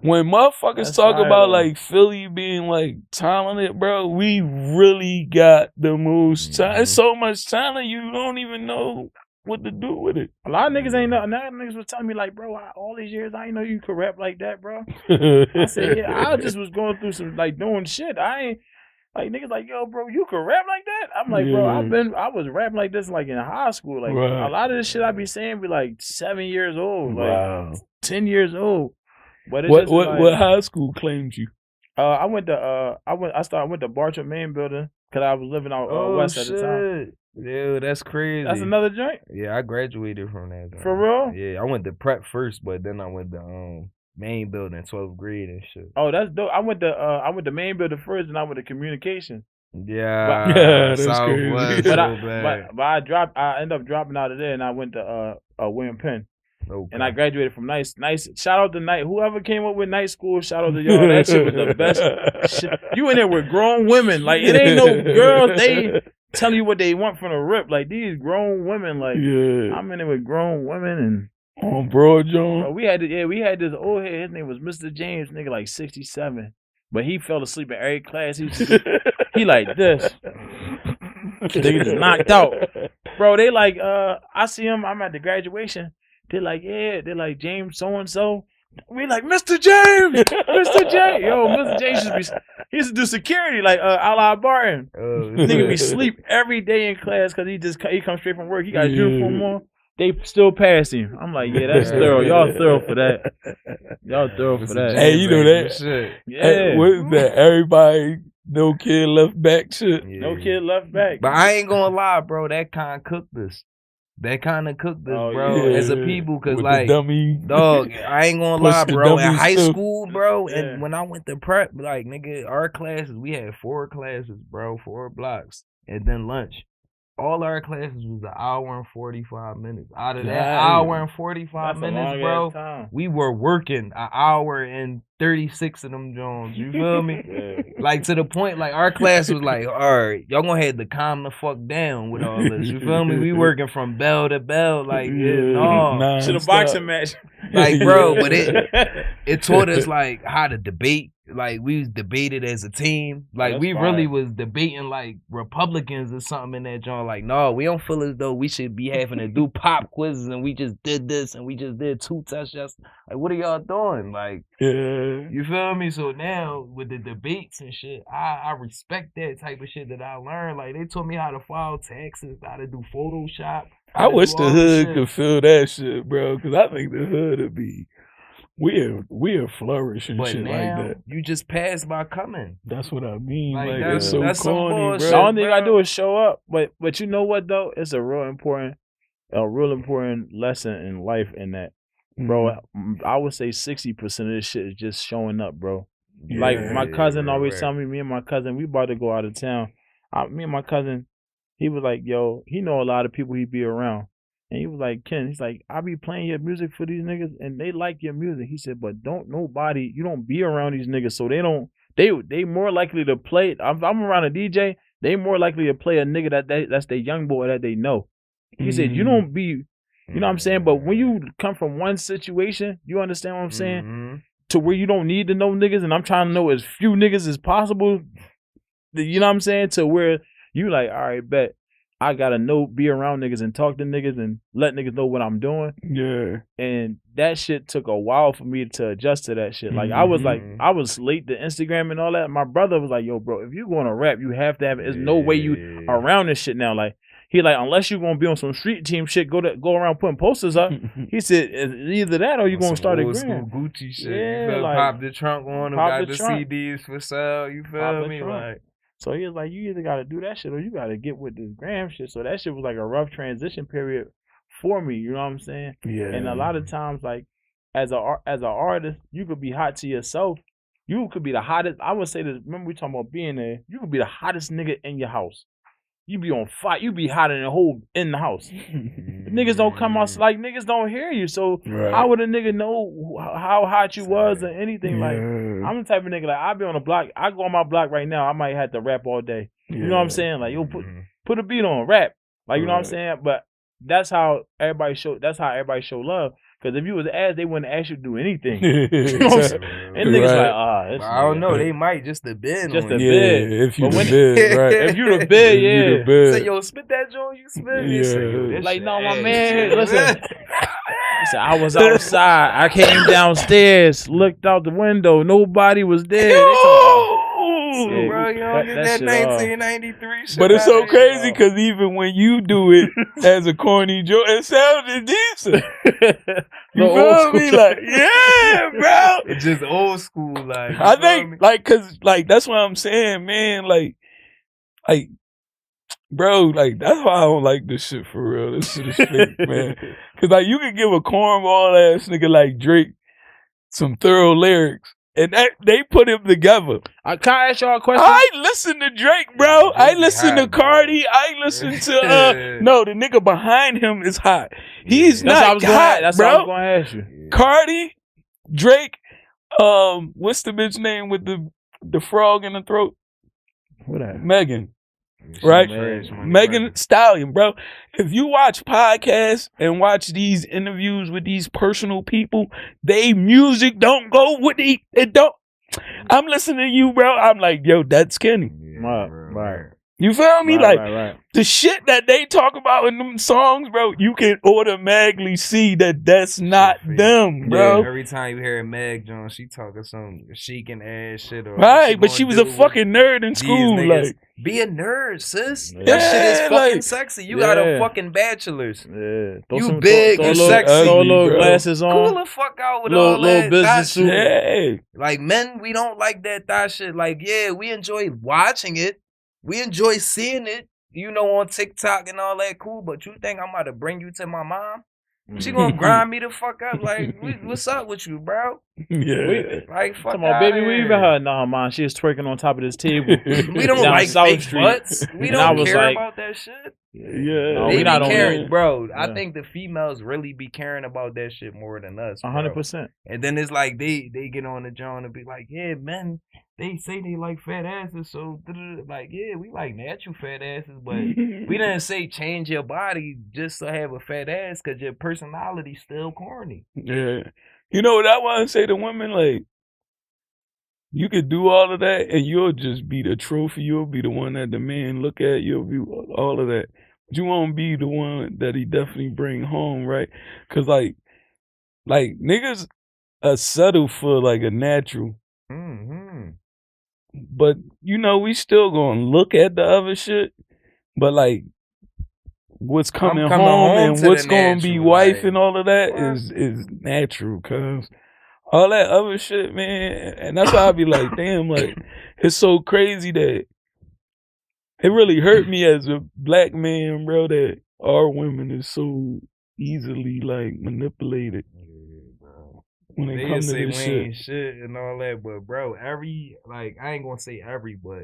when motherfuckers talk about like Philly being like talented, bro, we really got the most talent. It's so much talent you don't even know what to do with it. A lot of niggas ain't know. Now niggas was telling me like, bro, all these years I ain't know you could rap like that, bro. I said, yeah, I just was going through some like doing shit. I ain't. Like niggas like, yo, bro, you can rap like that? I'm like, bro, I was rapping like this like in high school. Like a lot of this shit I be saying be like 7 years old, like 10 years old. But what high school claimed you? I went to Bartram Main Building because I was living out west at the time. Dude, that's crazy. That's another joint? Yeah, I graduated from that joint. For real? Yeah, I went to prep first, but then I went to Main Building, 12th grade and shit. Oh, that's dope. I went to Main Building first, and I went to communication. Yeah, that's crazy. But I ended up dropping out of there, and I went to William Penn. Okay. And I graduated from nice. Shout out to Night. Whoever came up with night school, shout out to y'all. That shit was the best shit. You in there with grown women. Like, it ain't no girls. They tell you what they want from the rip. Like, these grown women. Like, I'm in there with grown women and. On Broad John. We had this old head. His name was Mr. James, nigga, like 67. But he fell asleep in every class. He like this. Nigga just knocked out. Bro, they like, I see him, I'm at the graduation. They're like, yeah, they're like, James so-and-so. We like, Mr. James! Mr. James! Yo, Mr. James he used to do security, like, a la Barton. Nigga be sleep every day in class because he comes straight from work. He got his uniform on. They still pass him. I'm like, yeah, that's thorough. Y'all thorough for that. Y'all thorough for that. Hey, you know that shit. Yeah. Hey, what is that? Everybody, no kid left back shit. Yeah. No kid left back. But I ain't gonna lie, bro. That kind of cooked us. Bro, as a people, cause with like, dog, I ain't gonna lie, bro. In high school, bro, and when I went to prep, like, nigga, our classes, we had 4 classes, bro, 4 blocks, and then lunch. All our classes was an hour and 45 minutes. Out of that hour and 45 minutes, bro, we were working an hour and 36 of them Jones. You feel me? Like, to the point, like, our class was like, all right, y'all gonna have to calm the fuck down with all this. You feel me? We working from bell to bell, like, to the boxing match. Like, bro, but it taught us, like, how to debate. Like, we was debated as a team. Like, we really was debating like Republicans or something in that joint. Like, no, we don't feel as though we should be having to do pop quizzes and we just did this and we just did 2 tests. Like, what are y'all doing? Like, you feel me? So now with the debates and shit, I respect that type of shit that I learned. Like, they taught me how to file taxes, how to do Photoshop. I wish the hood could feel that shit, bro, because I think the hood would be. We're flourishing but shit now, like that. You just pass by coming. That's what I mean. Like that's so corny, bro. The only thing I do is show up. But you know what though? It's a real important lesson in life in that, bro. I would say 60% of this shit is just showing up, bro. Like my cousin always tell me and my cousin, we about to go out of town. Me and my cousin, he was like, yo, he know a lot of people he be around. And he was like, Ken, he's like, I be playing your music for these niggas and they like your music. He said, but you don't be around these niggas. So they more likely to play. I'm around a DJ, they more likely to play a nigga that's their young boy that they know. He said, you don't be, you know what I'm saying? But when you come from one situation, you understand what I'm saying? To where you don't need to know niggas and I'm trying to know as few niggas as possible. You know what I'm saying? To where you like, all right, bet. I gotta be around niggas and talk to niggas and let niggas know what I'm doing. Yeah. And that shit took a while for me to adjust to that shit. Like I was late to Instagram and all that. My brother was like, yo, bro, if you gonna rap, you have to have it. There's no way you around this shit now. Like He like, unless you gonna be on some street team shit, go around putting posters up. He said, it's either that or you gonna start a old school gram. Gucci shit. Yeah, You feel like, pop the trunk on them, pop got the the trunk. CDs for sale. You Pop feel the me? trunk. Like, So he was like, you either gotta do that shit or you gotta get with this gram shit. So that shit was like a rough transition period for me. You know what I'm saying? Yeah. And a lot of times, like as an artist, you could be hot to yourself. You could be the hottest. I would say this. Remember we talking about being there. You could be the hottest nigga in your house. You be on fire. You be hotter than the whole in the house. Niggas don't come out like niggas don't hear you. So how would a nigga know how hot you was or anything? Like I'm the type of nigga like I be on the block. I go on my block right now. I might have to rap all day. You know what I'm saying? Like yo, put a beat on, rap. Like you know what I'm saying? But that's how everybody show. That's how everybody show love. Because if you was asked, they wouldn't ask you to do anything. You know what I'm saying? And niggas like, I don't know. They might just a bid. Just on a you. bid. If you the bid, right? If you the bid, yeah. Say, yo, spit that joint, you spit. Yeah. Say, yo, this Like, shit no, my ass. man, listen. Listen, I was outside. I came downstairs, looked out the window. Nobody was there. Ooh, bro, you don't get that 1993 shit. But it's so out crazy because even when you do it as a corny joke, it sounded decent. You feel me? Like, yeah, bro. It's just old school, like. I think, like, cause, like, that's what I'm saying, man. Like, bro, like, that's why I don't like this shit for real. This shit is fake, man. Cause, like, you can give a cornball ass nigga like Drake some thorough lyrics. And they put him together. Can I ask y'all a question? I listen to Drake, bro. I listen to Cardi. I listen to no, the nigga behind him is hot. He's not hot, that's bro. what I was gonna ask you. Cardi, Drake, what's the bitch name with the frog in the throat? What that? Megan. Right? Megan Stallion, bro. If you watch podcasts and watch these interviews with these personal people, they music don't go with it don't. I'm listening to you, bro. I'm like, yo, that's Kenny. Right. You feel me? Right. The shit that they talk about in them songs, bro, you can automatically see that that's not them, bro. Yeah, every time you hear Meg Jones, she talking some shaking ass shit. Or right, but she was a fucking nerd in school. Like, be a nerd, sis. Yeah. That shit is fucking like, sexy. You got a fucking bachelor's. Yeah. You big and sexy. Throw little bro. glasses on. Cool the fuck out with all little that business suit. yeah. Like, men, we don't like that thot shit. Like, yeah, we enjoy watching it. We enjoy seeing it, you know, on TikTok and all that cool, but you think I'm about to bring you to my mom? She gonna grind me the fuck up. Like, what's up with you, bro? Yeah. Like, fuck Come on, baby, we even heard. Nah, man, she was twerking on top of this table. We don't down like South fake Street. butts. We And I don't was care like, about that shit. Yeah. No, They we be not on caring, that. bro. Yeah. I think the females really be caring about that shit more than us. 100%. And then it's like they get on the joint and be like, yeah, men, they say they like fat asses, so like, yeah, we like natural fat asses, but we didn't say change your body just to have a fat ass because your personality's still corny. Yeah. You know what I want to say to women? Like, you could do all of that and you'll just be the trophy. You'll be the one that the man look at. You'll be all of that. But you won't be the one that he definitely bring home, right? Because, like niggas are settled for, like, a natural. Mm-hmm. But, you know, we still gonna look at the other shit. But, like, what's coming home and what's gonna be wife like, and all of that what? is natural, cuz all that other shit, man. And that's why I be like, damn, like, it's so crazy that it really hurt me as a black man, bro, that our women is so easily, like, manipulated. When it They comes to say we this ain't shit. shit and all that, but bro, I ain't gonna say every, but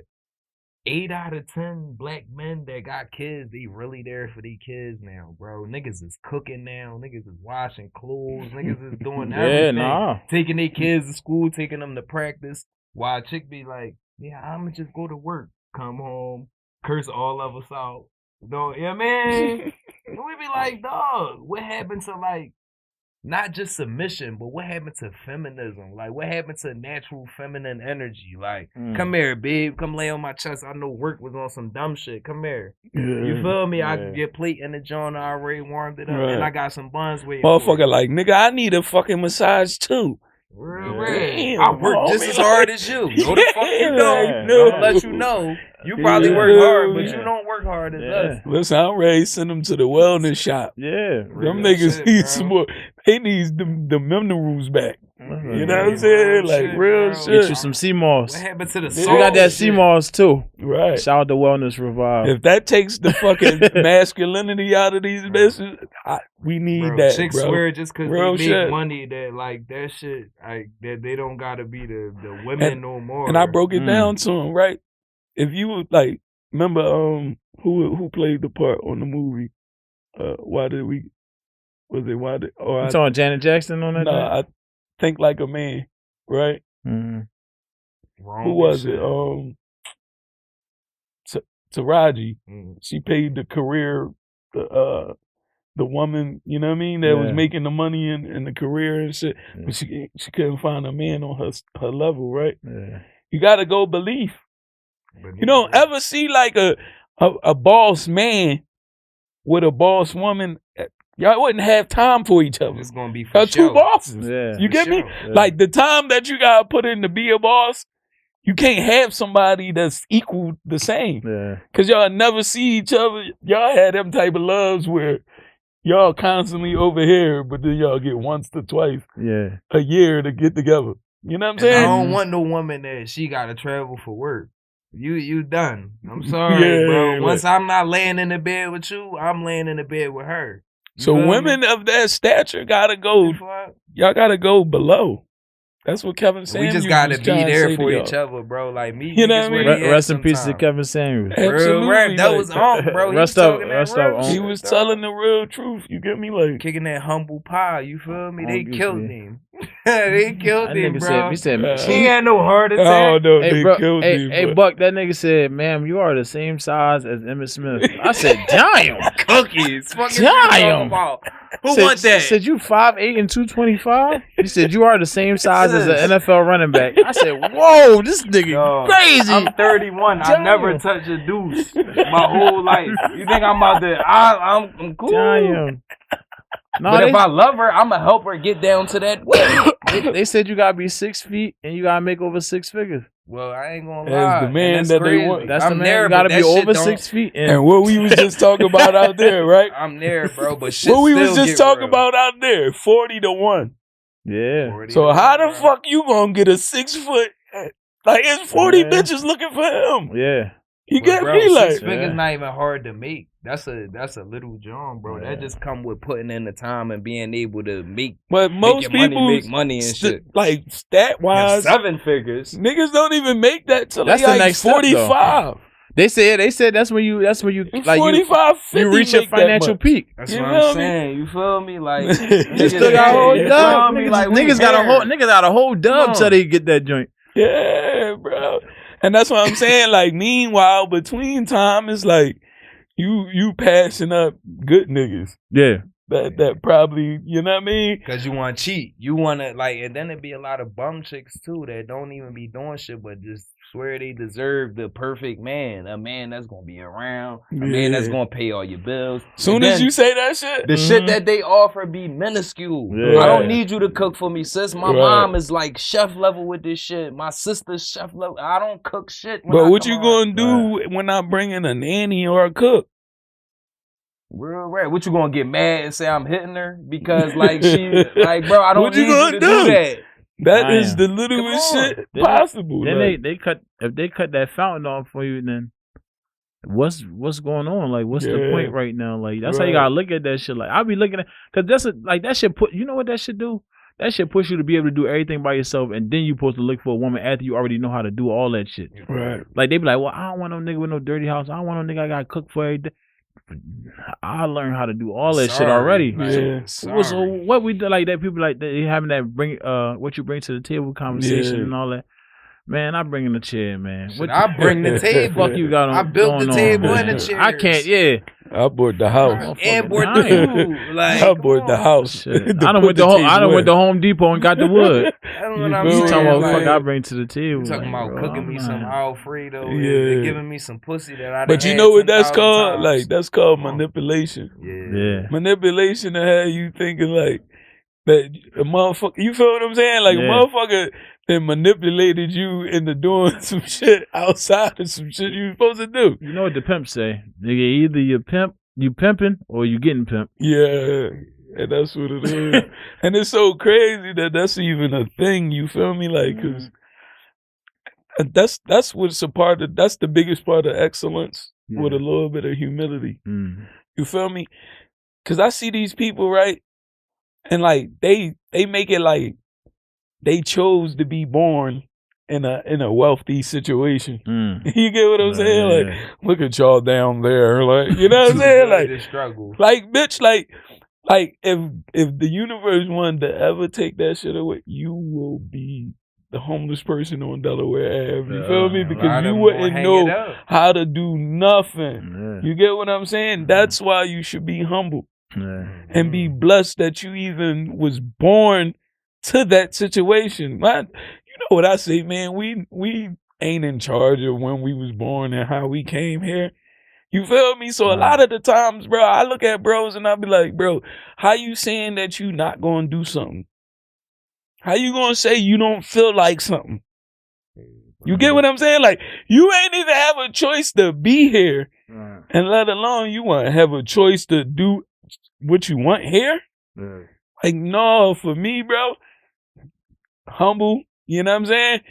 8 out of 10 black men that got kids, they really there for their kids now, bro. Niggas is cooking now. Niggas is washing clothes. Niggas is doing everything. Taking their kids to school, taking them to practice. While a chick be like, yeah, I'ma just go to work, come home, curse all of us out. Don't, you know what I mean? And we be like, dog, what happened to, like, not just submission, but what happened to feminism? Like, what happened to natural feminine energy? Like, come here, babe. Come lay on my chest. I know work was on some dumb shit. Come here. Yeah. You feel me? I can get plate in the joint. I already warmed it up. Right. And I got some buns waiting. Motherfucker, like, nigga, I need a fucking massage too. Real Damn, I work just as hard as you. No, the fuck you don't. I'm gonna let you know. You probably work hard, but you don't work hard as us. Listen, I'm ready to send them to the wellness shop. Yeah. Them niggas shit, need bro. some more. They need the minerals back. You know what I'm Yeah, saying? bro, Like shit, real bro. shit. Get you some sea moss. What happened to the We salt? got that shit? sea moss too. Right. Shout out to Wellness Revive. If that takes the fucking masculinity out of these bitches, we need Bro, that, chicks bro. swear just because Real they make shit. money that like that shit, like that they don't gotta be the women no more. And I broke it down to him, right? If you would like, remember who played the part on the movie? Why did we? Was it why did? Or You talking Janet Jackson on that? no, I think like a man, right? Mm-hmm. Wrong Who was shit. it? Taraji. Mm. She paid the career, the woman, you know what I mean, that was Yeah. making the money in the career and shit. Yeah. But she couldn't find a man on her level, right? Yeah. You gotta go belief. But You don't ever see like a boss man with a boss woman. Y'all wouldn't have time for each other. It's gonna be for Y'all two sure. bosses. Yeah. You get me? Sure. Yeah. Like the time that you gotta put in to be a boss, you can't have somebody that's equal the same. Yeah. Cause y'all never see each other. Y'all had them type of loves where y'all constantly over here, but then y'all get once to twice Yeah. a year to get together. You know what I'm And I saying? don't want no woman that she gotta travel for work. You done. I'm sorry, Yeah, bro. like- Once I'm not laying in the bed with you, I'm laying in the bed with her. You So feel me? women of that stature gotta go. Fuck. Y'all gotta go below. That's what Kevin We Samuels just gotta was be trying to there say for to each y'all. other, bro. Like me, You know niggas what I where mean? they at Rest in peace to sometimes. Kevin Samuels. Absolutely, Real rap. That like- was on, bro. He Rest was up- talking that rest real up, shit, He was dog. telling the real truth. You get me? Like Kicking that humble pie, you feel me? They Obviously. killed him. They killed That him, nigga bro. he said, Uh, He had no heart attack. oh no, Hey, they bro, killed him. hey, but- Buck, that nigga said, ma'am, you are the same size as Emmett Smith. I said, damn. Cookies. Fucking Damn. Who said, want that? Said you 5'8" and 225? He said you are the same size as an NFL running back. I said, whoa, this nigga Yo, crazy. I'm 31. I Damn. never touched a deuce my whole life. You think I'm about to? I'm cool. Damn. No, But they, if I love her, I'ma help her get down to that weight. they said you gotta be 6 feet and you gotta make over 6 figures. Well, I ain't gonna As lie. the man and that they crazy. want. That's I'm the man. there, You gotta but be that shit over don't- 6 feet. And what we was just talking about out there, right? I'm there, bro. But shit What we was still just get talking real. about out there, 40-1. Yeah. 40 So to how the 1, bro. fuck you gonna get a 6 foot? Like it's 40 Yeah. bitches looking for him. Yeah. You But get bro, me? 6 Like figures Yeah. not even hard to make. That's a little John, bro. Yeah. That just come with putting in the time and being able to make but most your money, people make money and shit. like stat wise, 7 figures. niggas don't even make that till That's they the like next step, though. 45. They said that's when you like you 45, 50 you reach your make that financial much. peak. That's You what feel I'm me? saying. You feel me? Like You You still got a whole You dub. feel me? Niggas, Like, we niggas got a whole here. niggas got a whole dub Come till on. they get that joint. Yeah, bro. And that's what I'm saying. Like, meanwhile, between time, it's like you passing up good niggas Yeah. that probably, you know what I mean? Cause you want to cheat, you want to like, and then it be a lot of bum chicks too that don't even be doing shit, but just swear they deserve the perfect man, a man that's gonna be around, a man that's Yeah. gonna pay all your bills. Soon And as then you say that shit, the shit that they offer be minuscule. Yeah. I don't Right. need you to cook for me, sis. My Right. mom is like chef level with this shit. My sister's chef level. I don't cook shit. when but I what come you around. gonna do when I bring in a nanny or a cook? Real rap. What you gonna get mad and say I'm hitting her because like she like bro? I don't What you need you gonna to do? do that. That is Damn. the littlest Come on. shit Then- possible. Then like, they cut if they cut that fountain off for you, then what's going on? Like what's the Yeah. point right now? Like that's how you Right. gotta look at that shit. Like I be looking at because that's like that shit put you know what that should do? That shit push you to be able to do everything by yourself, and then you supposed to look for a woman after you already know how to do all that shit. right. Like they be like, well, I don't want no nigga with no dirty house. I don't want no nigga I gotta cook for every day. I learned how to do all that shit Sorry. already. Like, Yeah. So sorry. what we do like that? People like they having that bring what you bring to the table conversation Yeah. and all that. Man, I bring in the chair, man. Shit, What I bring the table. fuck you got on? I built the going table on, and the man? chairs. I can't. Yeah, I bought the house. And Motherfucker bought the dying. food. Like, I bought the come on. house. Shit. To I done put went the to table in. Home Depot and got the wood. That's what You I'm feel You me? saying. talking about like, fuck I bring to the table? you talking Like, about bro, cooking me I'm some not- Alfredo and Yeah. they're giving me some pussy that I But done you had know what that's 10,000 called? times. Like that's called Come on. manipulation. Yeah. Yeah, Manipulation to have you thinking like that a motherfucker. You feel what I'm saying? Like a Yeah. motherfucker and manipulated you into doing some shit outside of some shit you were supposed to do. You know what the pimp say? Nigga, either you pimping or you getting pimped. Yeah, and that's what it is. And it's so crazy that that's even a thing. You feel me? Like, cause that's what's a part of. That's the biggest part of excellence with a little bit of humility. You feel me? Cause I see these people, right, and like they make it like they chose to be born in a wealthy situation. You get what I'm saying? Like, look at y'all down there. Like, you know what I'm saying? Like, the struggle. Like, bitch, like if the universe wanted to ever take that shit away, you will be the homeless person on Delaware Ave. You feel me? Because you wouldn't know how to do nothing. You get what I'm saying? That's why you should be humble and be blessed that you even was born to that situation. Man, you know what I say, man? We ain't in charge of when we was born and how we came here. You feel me? So a lot of the times, bro, I look at bros and I be like, bro, how you saying that you not gonna do something? How you gonna say you don't feel like something? You get what I'm saying? Like, you ain't even have a choice to be here, and let alone you want to have a choice to do what you want here. Like, no, for me, bro, humble, you know what I'm saying?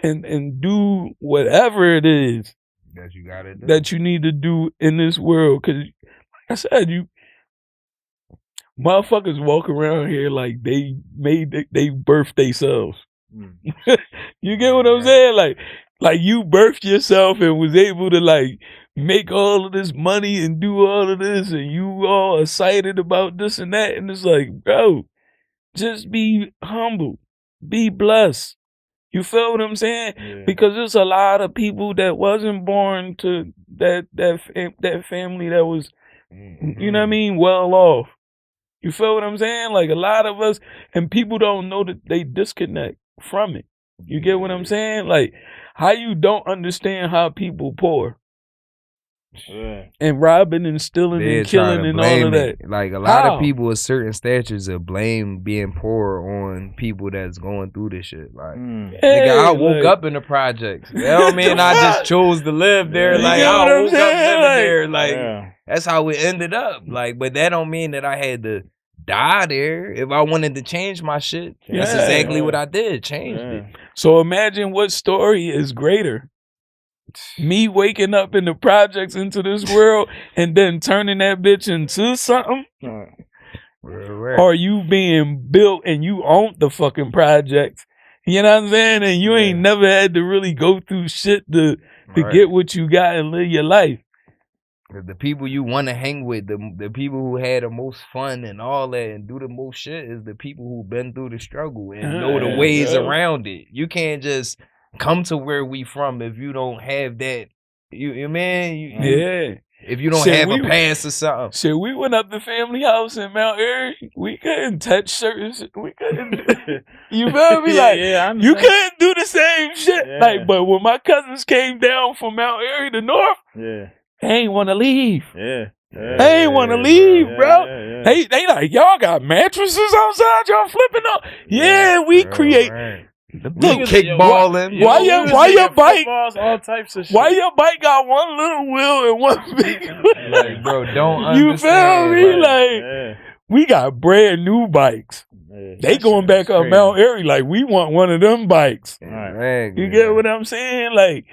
And do whatever it is that you gotta do, that you need to do in this world. Cause like I said, you motherfuckers walk around here like they birthed themselves. You get what I'm saying? Like you birthed yourself and was able to like make all of this money and do all of this, and you all excited about this and that, and it's like, bro, just be humble, be blessed. You feel what I'm saying? Yeah. Because there's a lot of people that wasn't born to that family that was, you know what I mean, well off. You feel what I'm saying? Like a lot of us, and people don't know that they disconnect from it. You get what I'm saying? Like how you don't understand how people poor. And robbing and stealing and killing and all of that. Like a lot of people with certain statures of blame being poor on people that's going through this shit. Like, nigga, I woke up in the projects. You know what I mean? I just chose to live there. Like, I woke up living there. Like, that's how it ended up. Like, but that don't mean that I had to die there. If I wanted to change my shit, that's exactly what I did. Changed it. So imagine what story is greater. Me waking up in the projects into this world and then turning that bitch into something? Or you being built and you own the fucking projects. You know what I'm saying? And you ain't never had to really go through shit to get what you got and live your life. The people you want to hang with, the people who had the most fun and all that and do the most shit is the people who've been through the struggle and know the ways around it. You can't just come to where we from if you don't have that. You man, if you don't have a pass or something. Shit, we went up the family house in Mount Airy. We couldn't touch certain shit. We couldn't. You feel me? Like you couldn't do the same shit. Like, but when my cousins came down from Mount Airy to North, they ain't want to leave. They ain't want to leave, bro. They like, y'all got mattresses outside. Y'all flipping up. Yeah, we create. Look, kickballing. Why your bike? All types of shit. Why your bike got one little wheel and one big wheel? Like, bro, don't you understand. You feel me? Like, we got brand new bikes. They going back up Mount Airy like we want one of them bikes. You get what I'm saying? Like,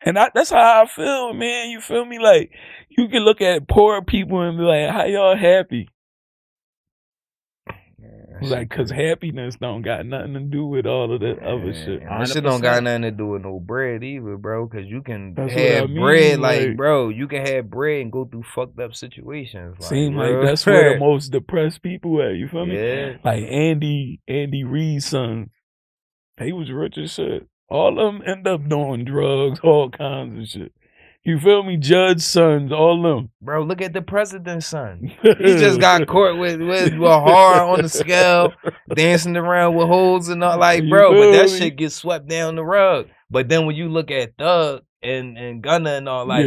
and that's how I feel, man. You feel me? Like, you can look at poor people and be like, how y'all happy? Like, cause happiness don't got nothing to do with all of that other shit. That shit don't got nothing to do with no bread either, bro. Cause you can have bread, like, bro, you can have bread and go through fucked up situations. Like, seem like that's where the most depressed people at. You feel me? Yeah. Like Andy Reid's son, he was rich as shit. All of them end up doing drugs, all kinds of shit. You feel me? Judge's sons, all them. Bro, look at the president's son. He just got caught with hard on the scale, dancing around with holes and all. Like, bro, but that shit gets swept down the rug. But then when you look at Thug, and Gunna and all. Like,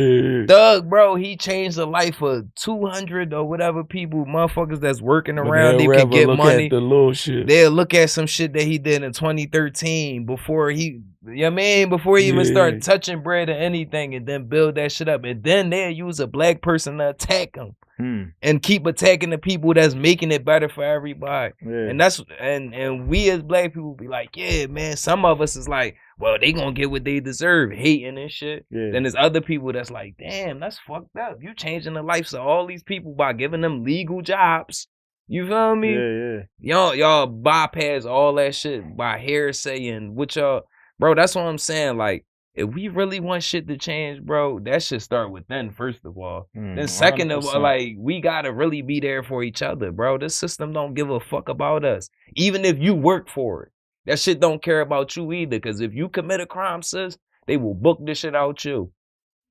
Thug, bro, he changed the life of 200 or whatever people, motherfuckers that's working around. They could get money. At the little shit. They'll look at some shit that he did in 2013 before he, before he even started touching bread or anything, and then build that shit up. And then they'll use a black person to attack him. And keep attacking the people that's making it better for everybody. And that's and we as black people be like, yeah, man, some of us is like, well, they gonna get what they deserve, hating and shit. Then there's other people that's like, damn, that's fucked up. You changing the lives of all these people by giving them legal jobs. You feel me? Y'all bypass all that shit by hearsay and what y'all, bro, that's what I'm saying. Like, if we really want shit to change, bro, that should start within, first of all. Then second of all, like, we gotta really be there for each other, bro. This system don't give a fuck about us. Even if you work for it. That shit don't care about you either. Cause if you commit a crime, sis, they will book this shit out you.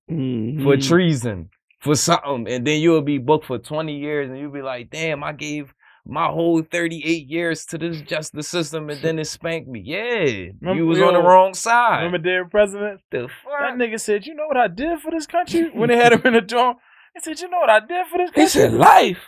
For treason. For something. And then you'll be booked for 20 years and you'll be like, damn, I gave my whole 38 years to this justice system and then it spanked me. Yeah, you was on the wrong side. Remember their president? The fuck? That nigga said, you know what I did for this country? When they had him in the joint, he said, you know what I did for this country? He said, life.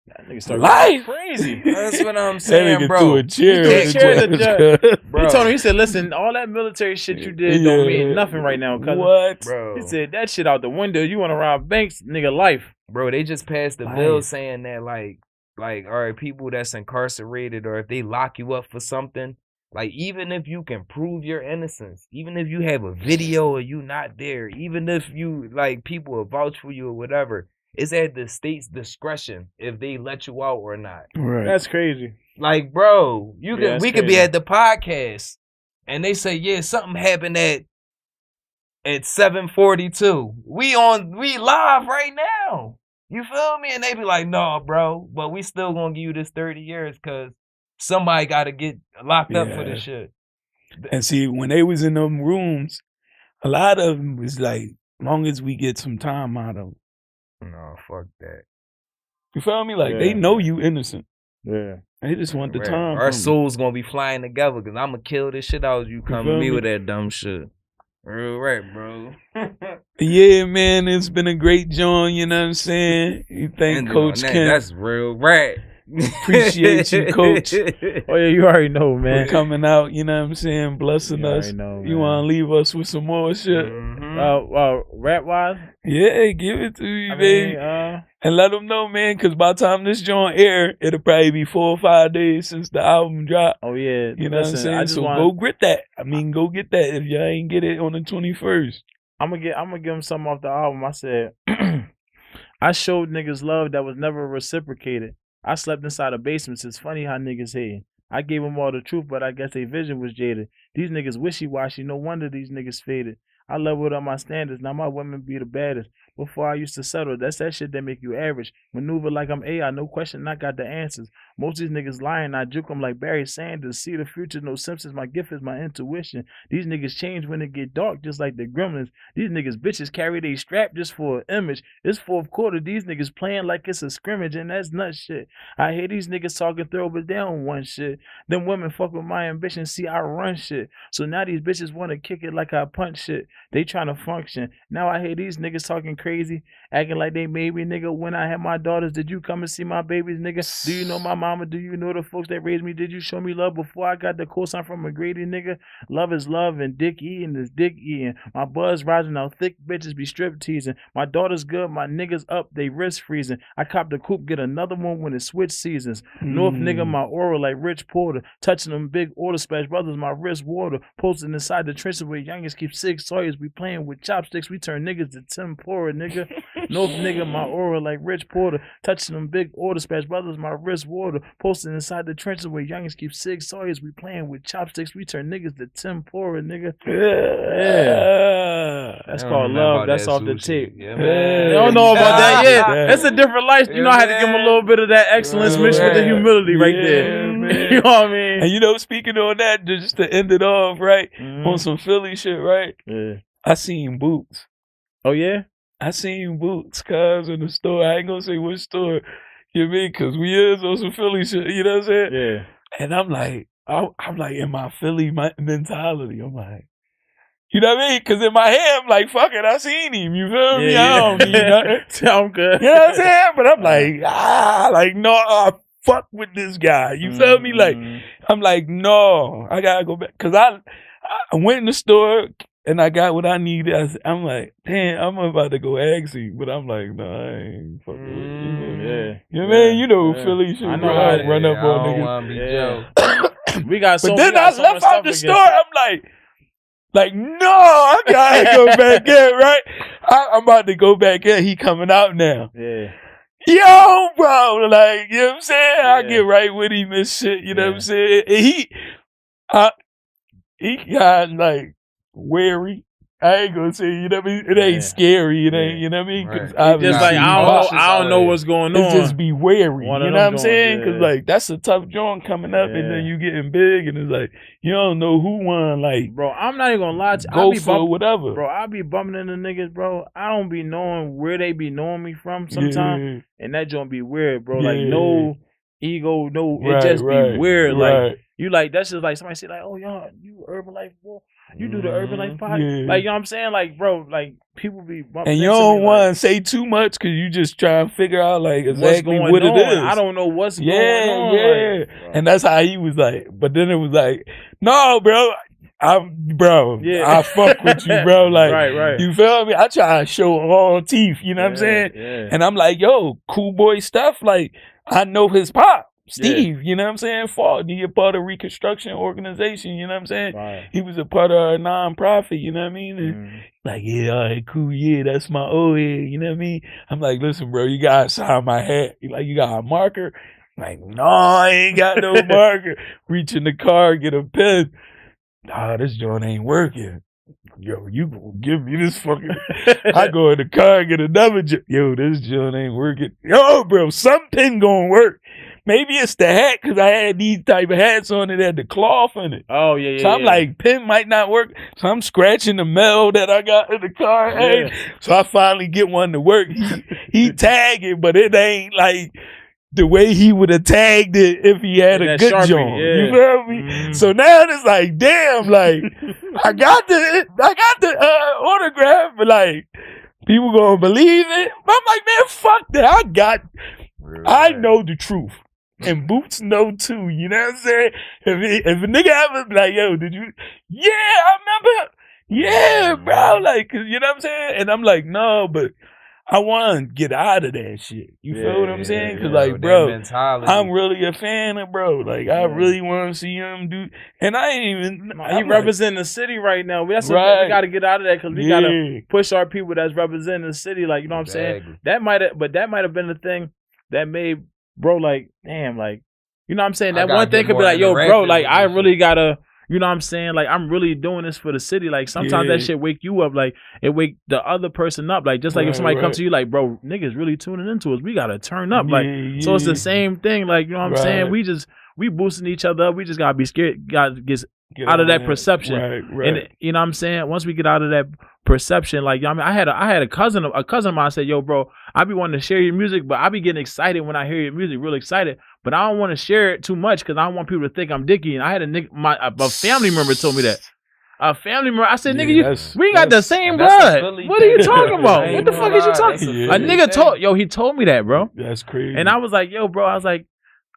That nigga started going crazy. That's what I'm saying, bro. Threw a chair He told him, he said, listen, all that military shit you did don't mean nothing right now, cousin. What? Bro. He said, that shit out the window. You want to rob banks, nigga, life. Bro, they just passed the bill saying that, like, all right, people that's incarcerated or if they lock you up for something, like, even if you can prove your innocence, even if you have a video or you not there, even if you, like, people will vouch for you or whatever, it's at the state's discretion if they let you out or not. Right. That's crazy. Like, bro, we could be at the podcast and they say, yeah, something happened at 7:42. We live right now. You feel me? And they be like, no, bro, but we still gonna give you this 30 years because somebody gotta get locked up for this shit. And see, when they was in them rooms, a lot of them was like, long as we get some time out of them. No, fuck that. You feel me? Like, they know you innocent. Yeah. They just want the time. Our souls gonna be flying together because I'm gonna kill this shit out of you coming to me with that dumb shit. Real right, bro. Yeah, man, it's been a great joint, you know what I'm saying? You thank Coach Ken. That's real right. Appreciate you, Coach. Oh, yeah, you already know, man. For coming out, you know what I'm saying? Blessing us. Know, you want to leave us with some more shit? Rap-wise? Yeah, give it to you, baby. And let them know, man, because by the time this joint air, it'll probably be 4 or 5 days since the album dropped. Oh, yeah. You know what I'm saying? So go get that. I mean, go get that if y'all ain't get it on the 21st. I'm gonna give him something off the album. I said, I showed niggas love that was never reciprocated. I slept inside of basements. It's funny how niggas hate. I gave them all the truth, but I guess their vision was jaded. These niggas wishy-washy. No wonder these niggas faded. I leveled up my standards. Now my women be the baddest. Before I used to settle, that's that shit that make you average. Maneuver like I'm AI, no question, I got the answers. Most of these niggas lying, I juke them like Barry Sanders. See the future, no Simpsons, my gift is my intuition. These niggas change when it get dark, just like the gremlins. These niggas bitches carry they strap just for an image. It's fourth quarter, these niggas playing like it's a scrimmage, and that's nut shit. I hear these niggas talking throw, but they don't want shit. Them women fuck with my ambition, see I run shit. So now these bitches wanna kick it like I punch shit. They tryna function. Now I hear these niggas talking crazy, acting like they made me, nigga. When I had my daughters, did you come and see my babies, nigga? Do you know my mama? Do you know the folks that raised me? Did you show me love before I got the cosign from a Grady, nigga? Love is love and dick eating is dick eating. My buzz rising out, thick bitches be strip teasing. My daughter's good, my niggas up, they wrist freezing. I cop the coupe, get another one when it switch seasons. North nigga, my aura like Rich Porter. Touching them big order splash brothers, my wrist water. Posted inside the trenches where youngest keep 6 Sawyers. We playing with chopsticks, we turn niggas to tempura, nigga. North nigga, my aura like Rich Porter. Touching them big order splash brothers, my wrist water. Posted inside the trenches where youngest keep 6 Sawyers. We playing with chopsticks, we turn niggas to tempura, nigga. Yeah. That's called love. That's off the tape. Yeah, man. You don't know about that yet. That's a different life. You know, I had to give him a little bit of that excellence mixed with the humility right there. Man. You know what I mean? And you know, speaking on that, just to end it off, right? On some Philly shit, right? Yeah. I seen Boots. Oh, yeah? I seen Boots, cuz, in the store. I ain't gonna say which store. You know what I mean? Cause we is on some Philly shit, you know what I'm saying? Yeah. And I'm like in my Philly mentality, I'm like, You know what I mean? Because in my head, I'm like, fuck it, I seen him. You feel me? Yeah, I don't need nothing. Sound good. You know what I'm saying? But I'm like, no, I fuck with this guy. You feel me? Like, I'm like, no, I gotta go back. Because I went in the store and I got what I needed. I'm like, damn, I'm about to go ask him. But I'm like, no, I ain't fucking with him. Yeah. You know what I mean? You know, Philly shit. I know how to run up I on don't niggas. want to be Joe. We got so But then we got I so left much out stuff the against store. it. I'm like, no, I gotta go back in, right? I'm about to go back in. He coming out now. Yeah. Yo, bro, like, you know what I'm saying? I get right with him and shit, you know what I'm saying? And he got, like, wary. I ain't gonna say, you know what I mean? It ain't scary, it ain't, you know what I mean? Cause Just like, I don't know what's going on. It's just be wary, you know what I'm saying? Yeah. Cause like, that's a tough joint coming up and then you getting big and it's like, you don't know who won, like. Bro, I'm not even gonna lie to you. Go for whatever. Bro, I be bumping into niggas, bro. I don't be knowing where they be knowing me from sometimes. And that joint be weird, bro. Like, no ego, no, it just be weird. Like, you like, that's just like somebody say, like, oh, y'all, you Herbalife, boy. You do the Herbalife podcast. Like, you know what I'm saying? Like, bro, like, people be bumping and you don't want to say too much because you just try to figure out, like, exactly what it is. I don't know what's going on. Yeah, like, and that's how he was like, but then it was like, no, bro. I fuck with you, bro. Like, right. You feel me? I try to show all teeth, you know what I'm saying? Yeah. And I'm like, yo, cool boy stuff. Like, I know his pop. Steve, you know what I'm saying? He a part of Reconstruction Organization, you know what I'm saying? Right. He was a part of a non-profit, you know what I mean? And like, yeah, all right, cool, yeah, that's my old head, you know what I mean? I'm like, listen, bro, you gotta sign my hat. Like, you got a marker? I'm like, no, I ain't got no marker. Reach in the car, get a pen. Nah, this joint ain't working. Yo, you gonna give me this fucking... I go in the car and get another joint. Yo, this joint ain't working. Yo, bro, some pen gonna work. Maybe it's the hat because I had these type of hats on it that had the cloth in it. Oh, yeah. So I'm like, pen might not work. So I'm scratching the metal that I got in the car. Hey. So I finally get one to work. He tagged it, but it ain't like the way he would have tagged it if he had a good joint. You feel me? So now it's like, damn, like I got the autograph, but like people gonna believe it. But I'm like, man, fuck that. I know the truth. And Boots know too, you know what I'm saying? If a nigga ever be like, yo, did you? Yeah, I remember. Yeah, bro. Like, you know what I'm saying? And I'm like, no, but I want to get out of that shit. You feel what I'm saying? Because, like, bro, I'm really a fan of bro. Like, I really want to see him do. And I ain't even. He representing the city right now. That's what we got to get out of that because we got to push our people that's representing the city. Like, you know what I'm saying? That might have been the thing that made bro, like, damn, like, you know what I'm saying? That one thing could be like, yo, bro, like, I really gotta, you know what I'm saying? Like, I'm really doing this for the city. Like, sometimes that shit wake you up. Like, it wake the other person up. Like, just like if somebody comes to you, like, bro, niggas really tuning into us. We gotta turn up. Like, so it's the same thing. Like, you know what I'm saying? We boosting each other up. We just gotta be scared. Gotta get out of that perception. And you know what I'm saying? Once we get out of that perception, like, I mean, I had a cousin of mine said, yo, bro, I be wanting to share your music, but I be getting excited when I hear your music, real excited, but I don't want to share it too much because I don't want people to think I'm dicky. And I had a family member told me that. A family member, I said, nigga, we got the same blood. What are you talking about? What the fuck is you talking? A nigga he told me that, bro. That's crazy. And I was like, yo, bro, I was like,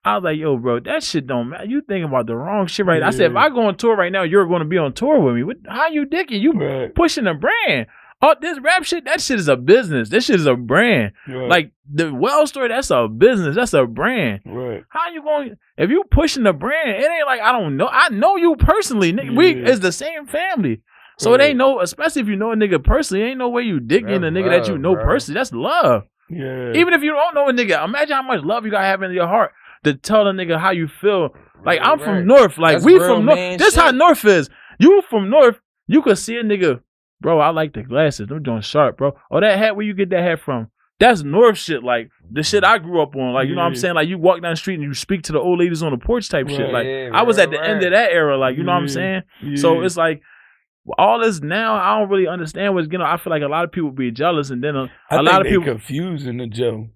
yo, bro, that shit don't matter. You thinking about the wrong shit right now. I said, if I go on tour right now, you're going to be on tour with me. How you dicky? You pushing a brand. Oh, this rap shit, that shit is a business. This shit is a brand. Like, the Well story, that's a business. That's a brand. How you going, if you pushing the brand, it ain't like, I don't know. I know you personally. Nigga, it's the same family. So it ain't no, especially if you know a nigga personally, ain't no way you digging a nigga that you know personally. That's love. Even if you don't know a nigga, imagine how much love you gotta have in your heart to tell a nigga how you feel. Like, I'm from North. Like, that's we from North. This how North is. You from North, you could see a nigga, bro, I like the glasses. Them doing sharp, bro. Oh, that hat, where you get that hat from? That's North shit. Like, the shit I grew up on. Like, you know what I'm saying? Like, you walk down the street and you speak to the old ladies on the porch type shit. Like, I was at the end of that era. Like, you know what I'm saying? So it's like, all this now, I don't really understand what's, you know, I feel like a lot of people be jealous and then a lot of people confusing the Joe.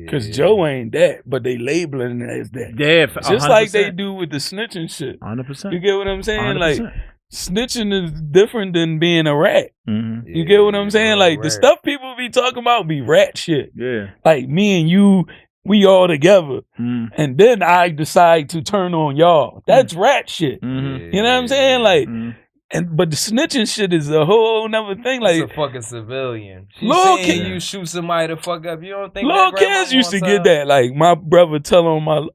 Cause Yeah. Joe ain't that, but they labeling it as that. Yeah, just 100%. Like they do with the snitching shit. 100%. You get what I'm saying? 100%. Like snitching is different than being a rat. Mm-hmm. You get what I'm saying? Like the stuff people be talking about be rat shit. Yeah. Like me and you, we all together, and then I decide to turn on y'all. That's rat shit. Mm-hmm. You know what I'm saying? Like, but the snitching shit is a whole nother thing. Like, it's a fucking civilian. Little Can you shoot somebody to fuck up? You don't think little kids used to get that? Like my brother tell on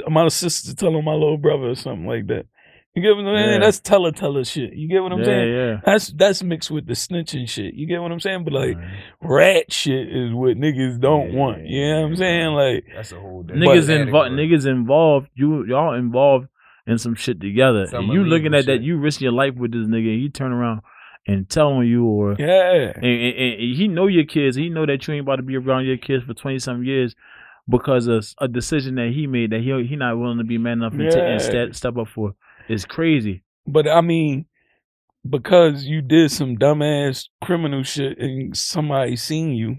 my sister tell on my little brother or something like that. You get what I'm saying? Yeah. That's teller shit. You get what I'm saying? Yeah. That's mixed with the snitching shit. You get what I'm saying? But like rat shit is what niggas don't want. You know what I'm saying? Like that's a whole niggas involved. Y'all involved in some shit together. And you looking at that, you risking your life with this nigga, and he turn around and tell on you, or and he know your kids. He know that you ain't about to be around your kids for 20-something years because of a decision that he made that he not willing to be man enough and step up for. It's crazy. But I mean, because you did some dumbass criminal shit and somebody seen you.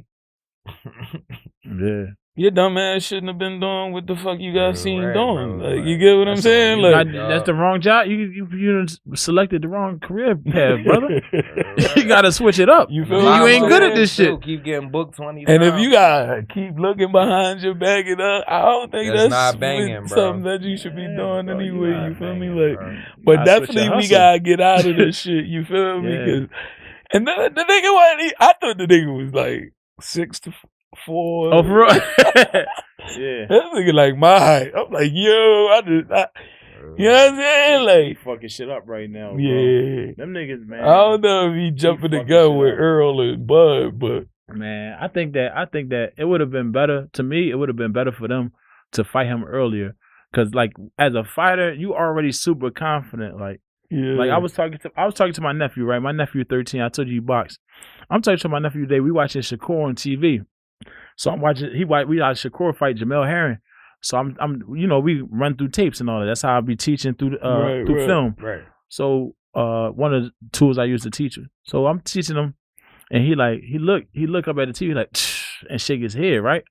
Yeah. Your dumb ass shouldn't have been doing what the fuck you got seen doing. Like, you get what I'm saying? Like, that's the wrong job. You selected the wrong career path, brother. You gotta switch it up. You feel you ain't good at this shit. Keep getting booked 20 and if you gotta keep looking behind your back it up, I don't think that's not banging, something that you should be doing anyway. You feel me? Like, but definitely we gotta get out of this shit. You feel me? Cause, and the nigga wasn't. I thought the nigga was like 6'4". Oh, for real? Yeah. That nigga like my height. I'm like, yo, you know what I'm saying? Like, he fucking shit up right now. Bro. Yeah. Them niggas, man. I don't know if he jumping the gun with Earl and Bud, but man, I think that it would have been better to me. It would have been better for them to fight him earlier, because like as a fighter, you already super confident. Like, like I was talking to my nephew, right? My nephew 13. I told you he boxed. I'm talking to my nephew today. We watching Shakur on TV. So I'm watching. We watch Shakur fight Jamel Herring. So I'm we run through tapes and all that. That's how I be teaching through film. Right. So one of the tools I use to teach him. So I'm teaching him, and he look up at the TV like and shake his head. Right.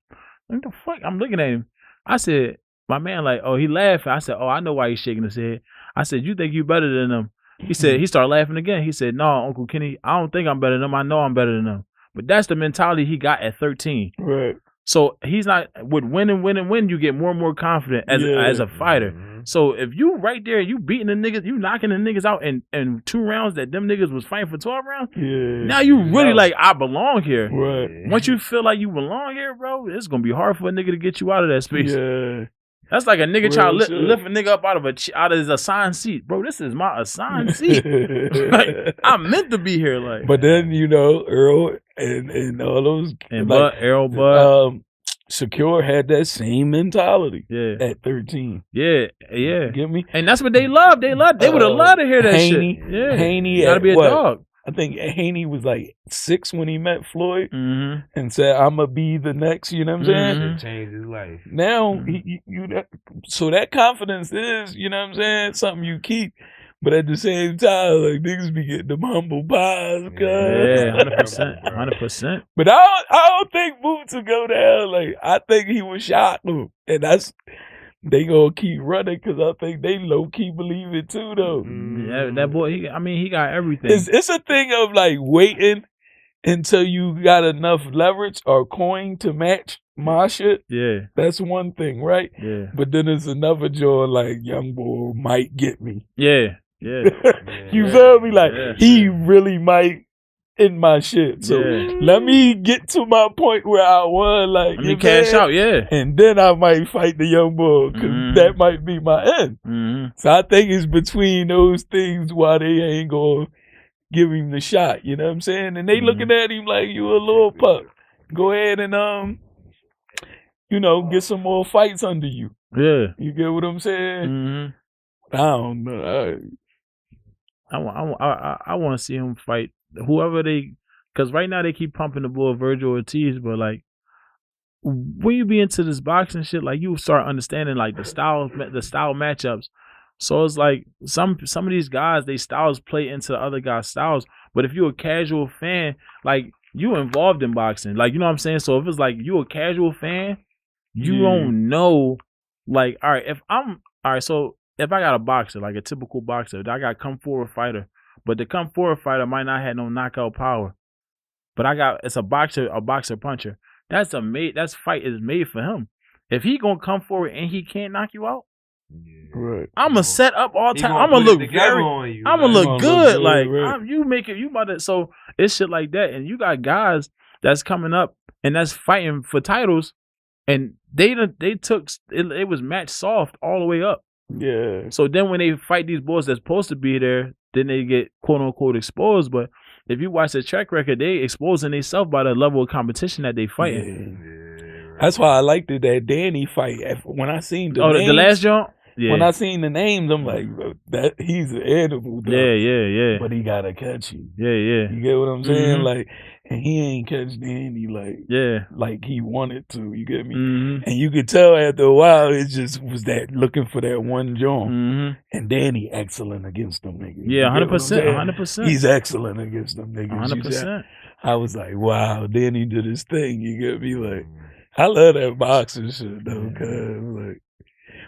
What the fuck? I'm looking at him. I said, my man like, oh, he laughing. I said, oh, I know why he's shaking his head. I said, you think you better than him? He said, he started laughing again. He said, no, Uncle Kenny, I don't think I'm better than him. I know I'm better than him. But that's the mentality he got at 13. Right. So he's not with win, you get more and more confident as a fighter. Mm-hmm. So if you right there, you beating the niggas, you knocking the niggas out in 2 rounds that them niggas was fighting for 12 rounds. Yeah. Now you really like, I belong here. Right. Once you feel like you belong here, bro, it's gonna be hard for a nigga to get you out of that space. Yeah. That's like a nigga trying to lift a nigga up out of his assigned seat. Bro, this is my assigned seat. Like, I'm meant to be here. Like, but then, Earl and all those. And like, Bud. Shakur had that same mentality at 13. Yeah. You get me? And that's what they love. They would have loved to hear that shit. Yeah. Haney, you gotta be a dog. I think Haney was like 6 when he met Floyd and said, I'm going to be the next, you know what I'm saying? It changed his life. Now, so that confidence is, you know what I'm saying, something you keep. But at the same time, like, niggas be getting them humble pies. Yeah, 100%. But I don't think Boots will go down. Like, I think he was shot, though. And they gonna keep running because I think they low key believe it too, though. Yeah, that boy. He got everything. It's a thing of like waiting until you got enough leverage or coin to match my shit. Yeah, that's one thing, right? Yeah. But then there's another joy like young boy might get me. Yeah. You feel me? Like he really might. In my shit, so let me get to my point where I won, like let me cash out, and then I might fight the young boy because that might be my end. So I think it's between those things why they ain't gonna give him the shot. You know what I'm saying? And they looking at him like you a little pup. Go ahead and get some more fights under you. Yeah, you get what I'm saying? I don't know. I want to see him fight. Whoever because right now they keep pumping the boy Virgil Ortiz, but like when you be into this boxing shit, like you start understanding like the style matchups. So it's like some of these guys, they styles play into the other guys' styles. But if you're a casual fan, like you involved in boxing, like you know what I'm saying. So if it's like you a casual fan, you don't know. Like, all right, so if I got a boxer, like a typical boxer, I got come forward fighter, but the come forward fighter might not have no knockout power. But it's a boxer puncher. That fight is made for him. If he gonna come forward and he can't knock you out, right. I'm gonna set up all time. I'm gonna look good. Like right. you about to. So it's shit like that, and you got guys that's coming up and that's fighting for titles, and they took it was match soft all the way up. Yeah. So then when they fight these boys that's supposed to be there, then they get quote unquote exposed. But if you watch the track record, they exposing themselves by the level of competition that they fighting. Yeah. That's why I liked that Danny fight. When I seen the names, the last jump. Yeah. When I seen the names, I'm like, that he's an animal. Though. Yeah. But he gotta catch you. Yeah. You get what I'm saying? Like, and he ain't catch Danny like he wanted to. You get me? And you could tell after a while, it just was that looking for that one joint. And Danny excellent against them niggas. Yeah, 100%. He's excellent against them niggas. 100%. I was like, wow, Danny did his thing. You get me? Like, I love that boxing shit though, cause like.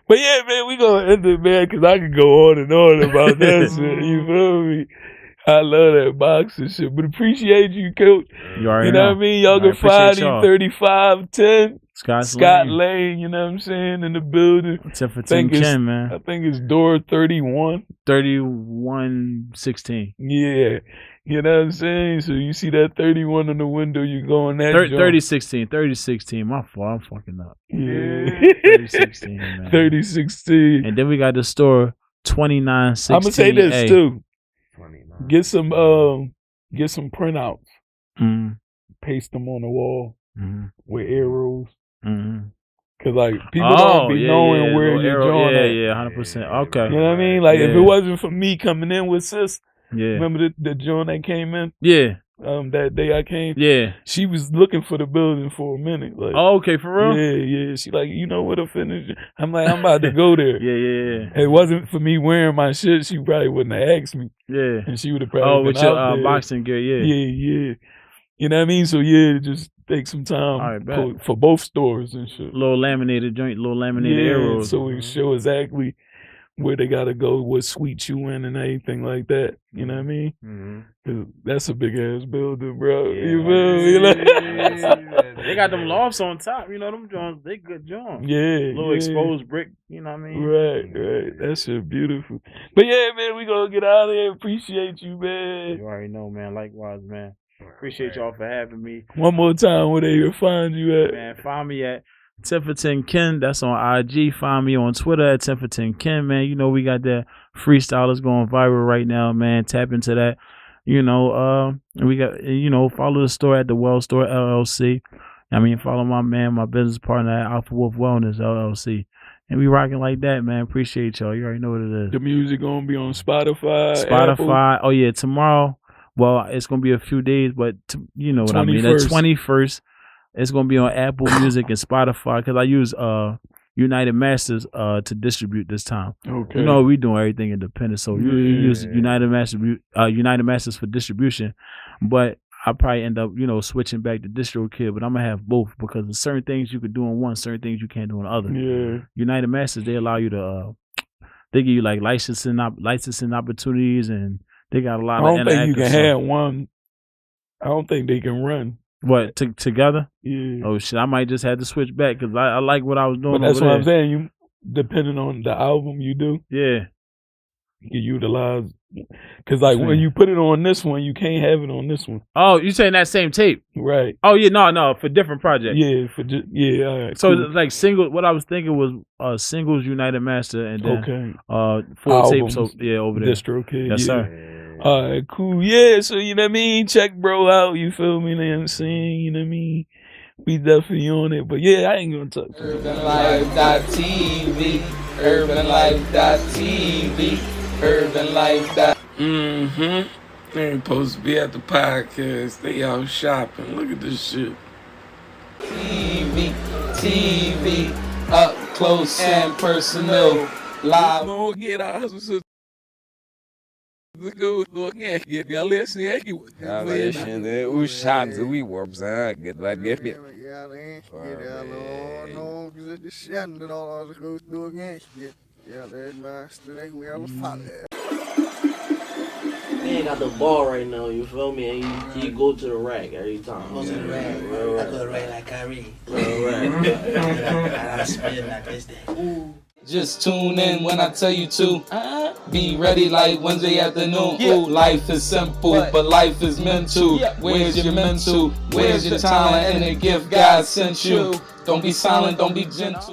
But yeah, man, we gonna end it, man, because I could go on and on about that shit. You feel me? I love that boxing shit. But appreciate you, Coach. You already know what I mean? Y'all can find him 3510 Scott Lane, you know what I'm saying, in the building. 10 for 10 Ken, man. I think it's door 31. 3116. Yeah. You know what I'm saying? So you see that 31 on the window, you go in that 3016. My fault. I'm fucking up. Yeah. 3016, man. 3016. And then we got the store 2916. I'm gonna say this too. Get some printouts. Paste them on the wall with arrows. Cause like people don't be knowing where you're going at. Yeah, 100%. Okay. You know what I mean? Like if it wasn't for me coming in with sis, remember the joint that came in? Yeah. That day I came. Yeah. She was looking for the building for a minute. Like, okay, for real? Yeah. She like, you know where to finish? I'm like, I'm about to go there. Yeah. It wasn't for me wearing my shit. She probably wouldn't have asked me. Yeah. And she would have probably with your boxing gear, Yeah. You know what I mean? So just take some time for both stores and shit. Little laminated arrows. So we show exactly where they gotta go, what suite you in and anything like that. You know what I mean? Cause that's a big ass building, bro. You feel me? They got them lofts on top. You know them joints. They good joints. Yeah. Little exposed brick. You know what I mean? Right. That shit beautiful. But yeah, man, we gonna get out of here. Appreciate you, man. You already know, man. Likewise, man. Appreciate y'all for having me. One more time, where they can find you at? Man, find me at 10 for 10 Ken. That's on IG. Find me on Twitter at 10 for 10 Ken, man. You know we got that freestylers going viral right now, man. Tap into that. We got, follow the store at the Well Store LLC. I mean, follow my business partner at Alpha Wolf Wellness LLC. And we rocking like that, man. Appreciate y'all. You already know what it is. The music gonna be on Spotify. Apple. Oh yeah, tomorrow. Well, it's gonna be a few days, but you know what 21st. I mean. The 21st, it's gonna be on Apple Music and Spotify because I use United Masters to distribute this time. Okay. You know we doing everything independent, so you use United Masters for distribution, but I probably end up switching back to DistroKid, but I'm gonna have both because there's certain things you could do in one, certain things you can't do in the other. Yeah. United Masters, they allow you to they give you like licensing opportunities and they got a lot of. I don't think you can have one. I don't think they can run. What together? Yeah. Oh shit! I might just have to switch back because I like what I was doing. But that's what I'm saying. You depending on the album you do. Yeah. You utilize because when you put it on this one, you can't have it on this one. Oh, you saying that same tape? Right. Oh yeah, no, for different projects. Yeah, all right. So it's like single. What I was thinking was singles United Master and then full tape. So over there. DistroKid. Yes, sir. All right, cool. Yeah, so you know what I mean? Check bro out, you feel me? You know what I'm saying? You know what I mean? We definitely on it. But yeah, I ain't gonna talk to you. UrbanLife.tv, UrbanLife.tv, UrbanLife. They ain't supposed to be at the podcast. They out shopping. Look at this shit. TV, up close and personal. Live. Don't get out. O Jhaaz, we warps, get that get it. Yeah, that's nice. Today we have a father. He ain't got the ball right now, you feel me? And he go to the rack every time. Go to the rack. I go to the rack like Kyrie. I spin like this day. Ooh. Just tune in when I tell you to. Be ready like Wednesday afternoon. Ooh, life is simple, but life is mental. Where's your mental? Where's your talent and the gift God sent you? Don't be silent, don't be gentle.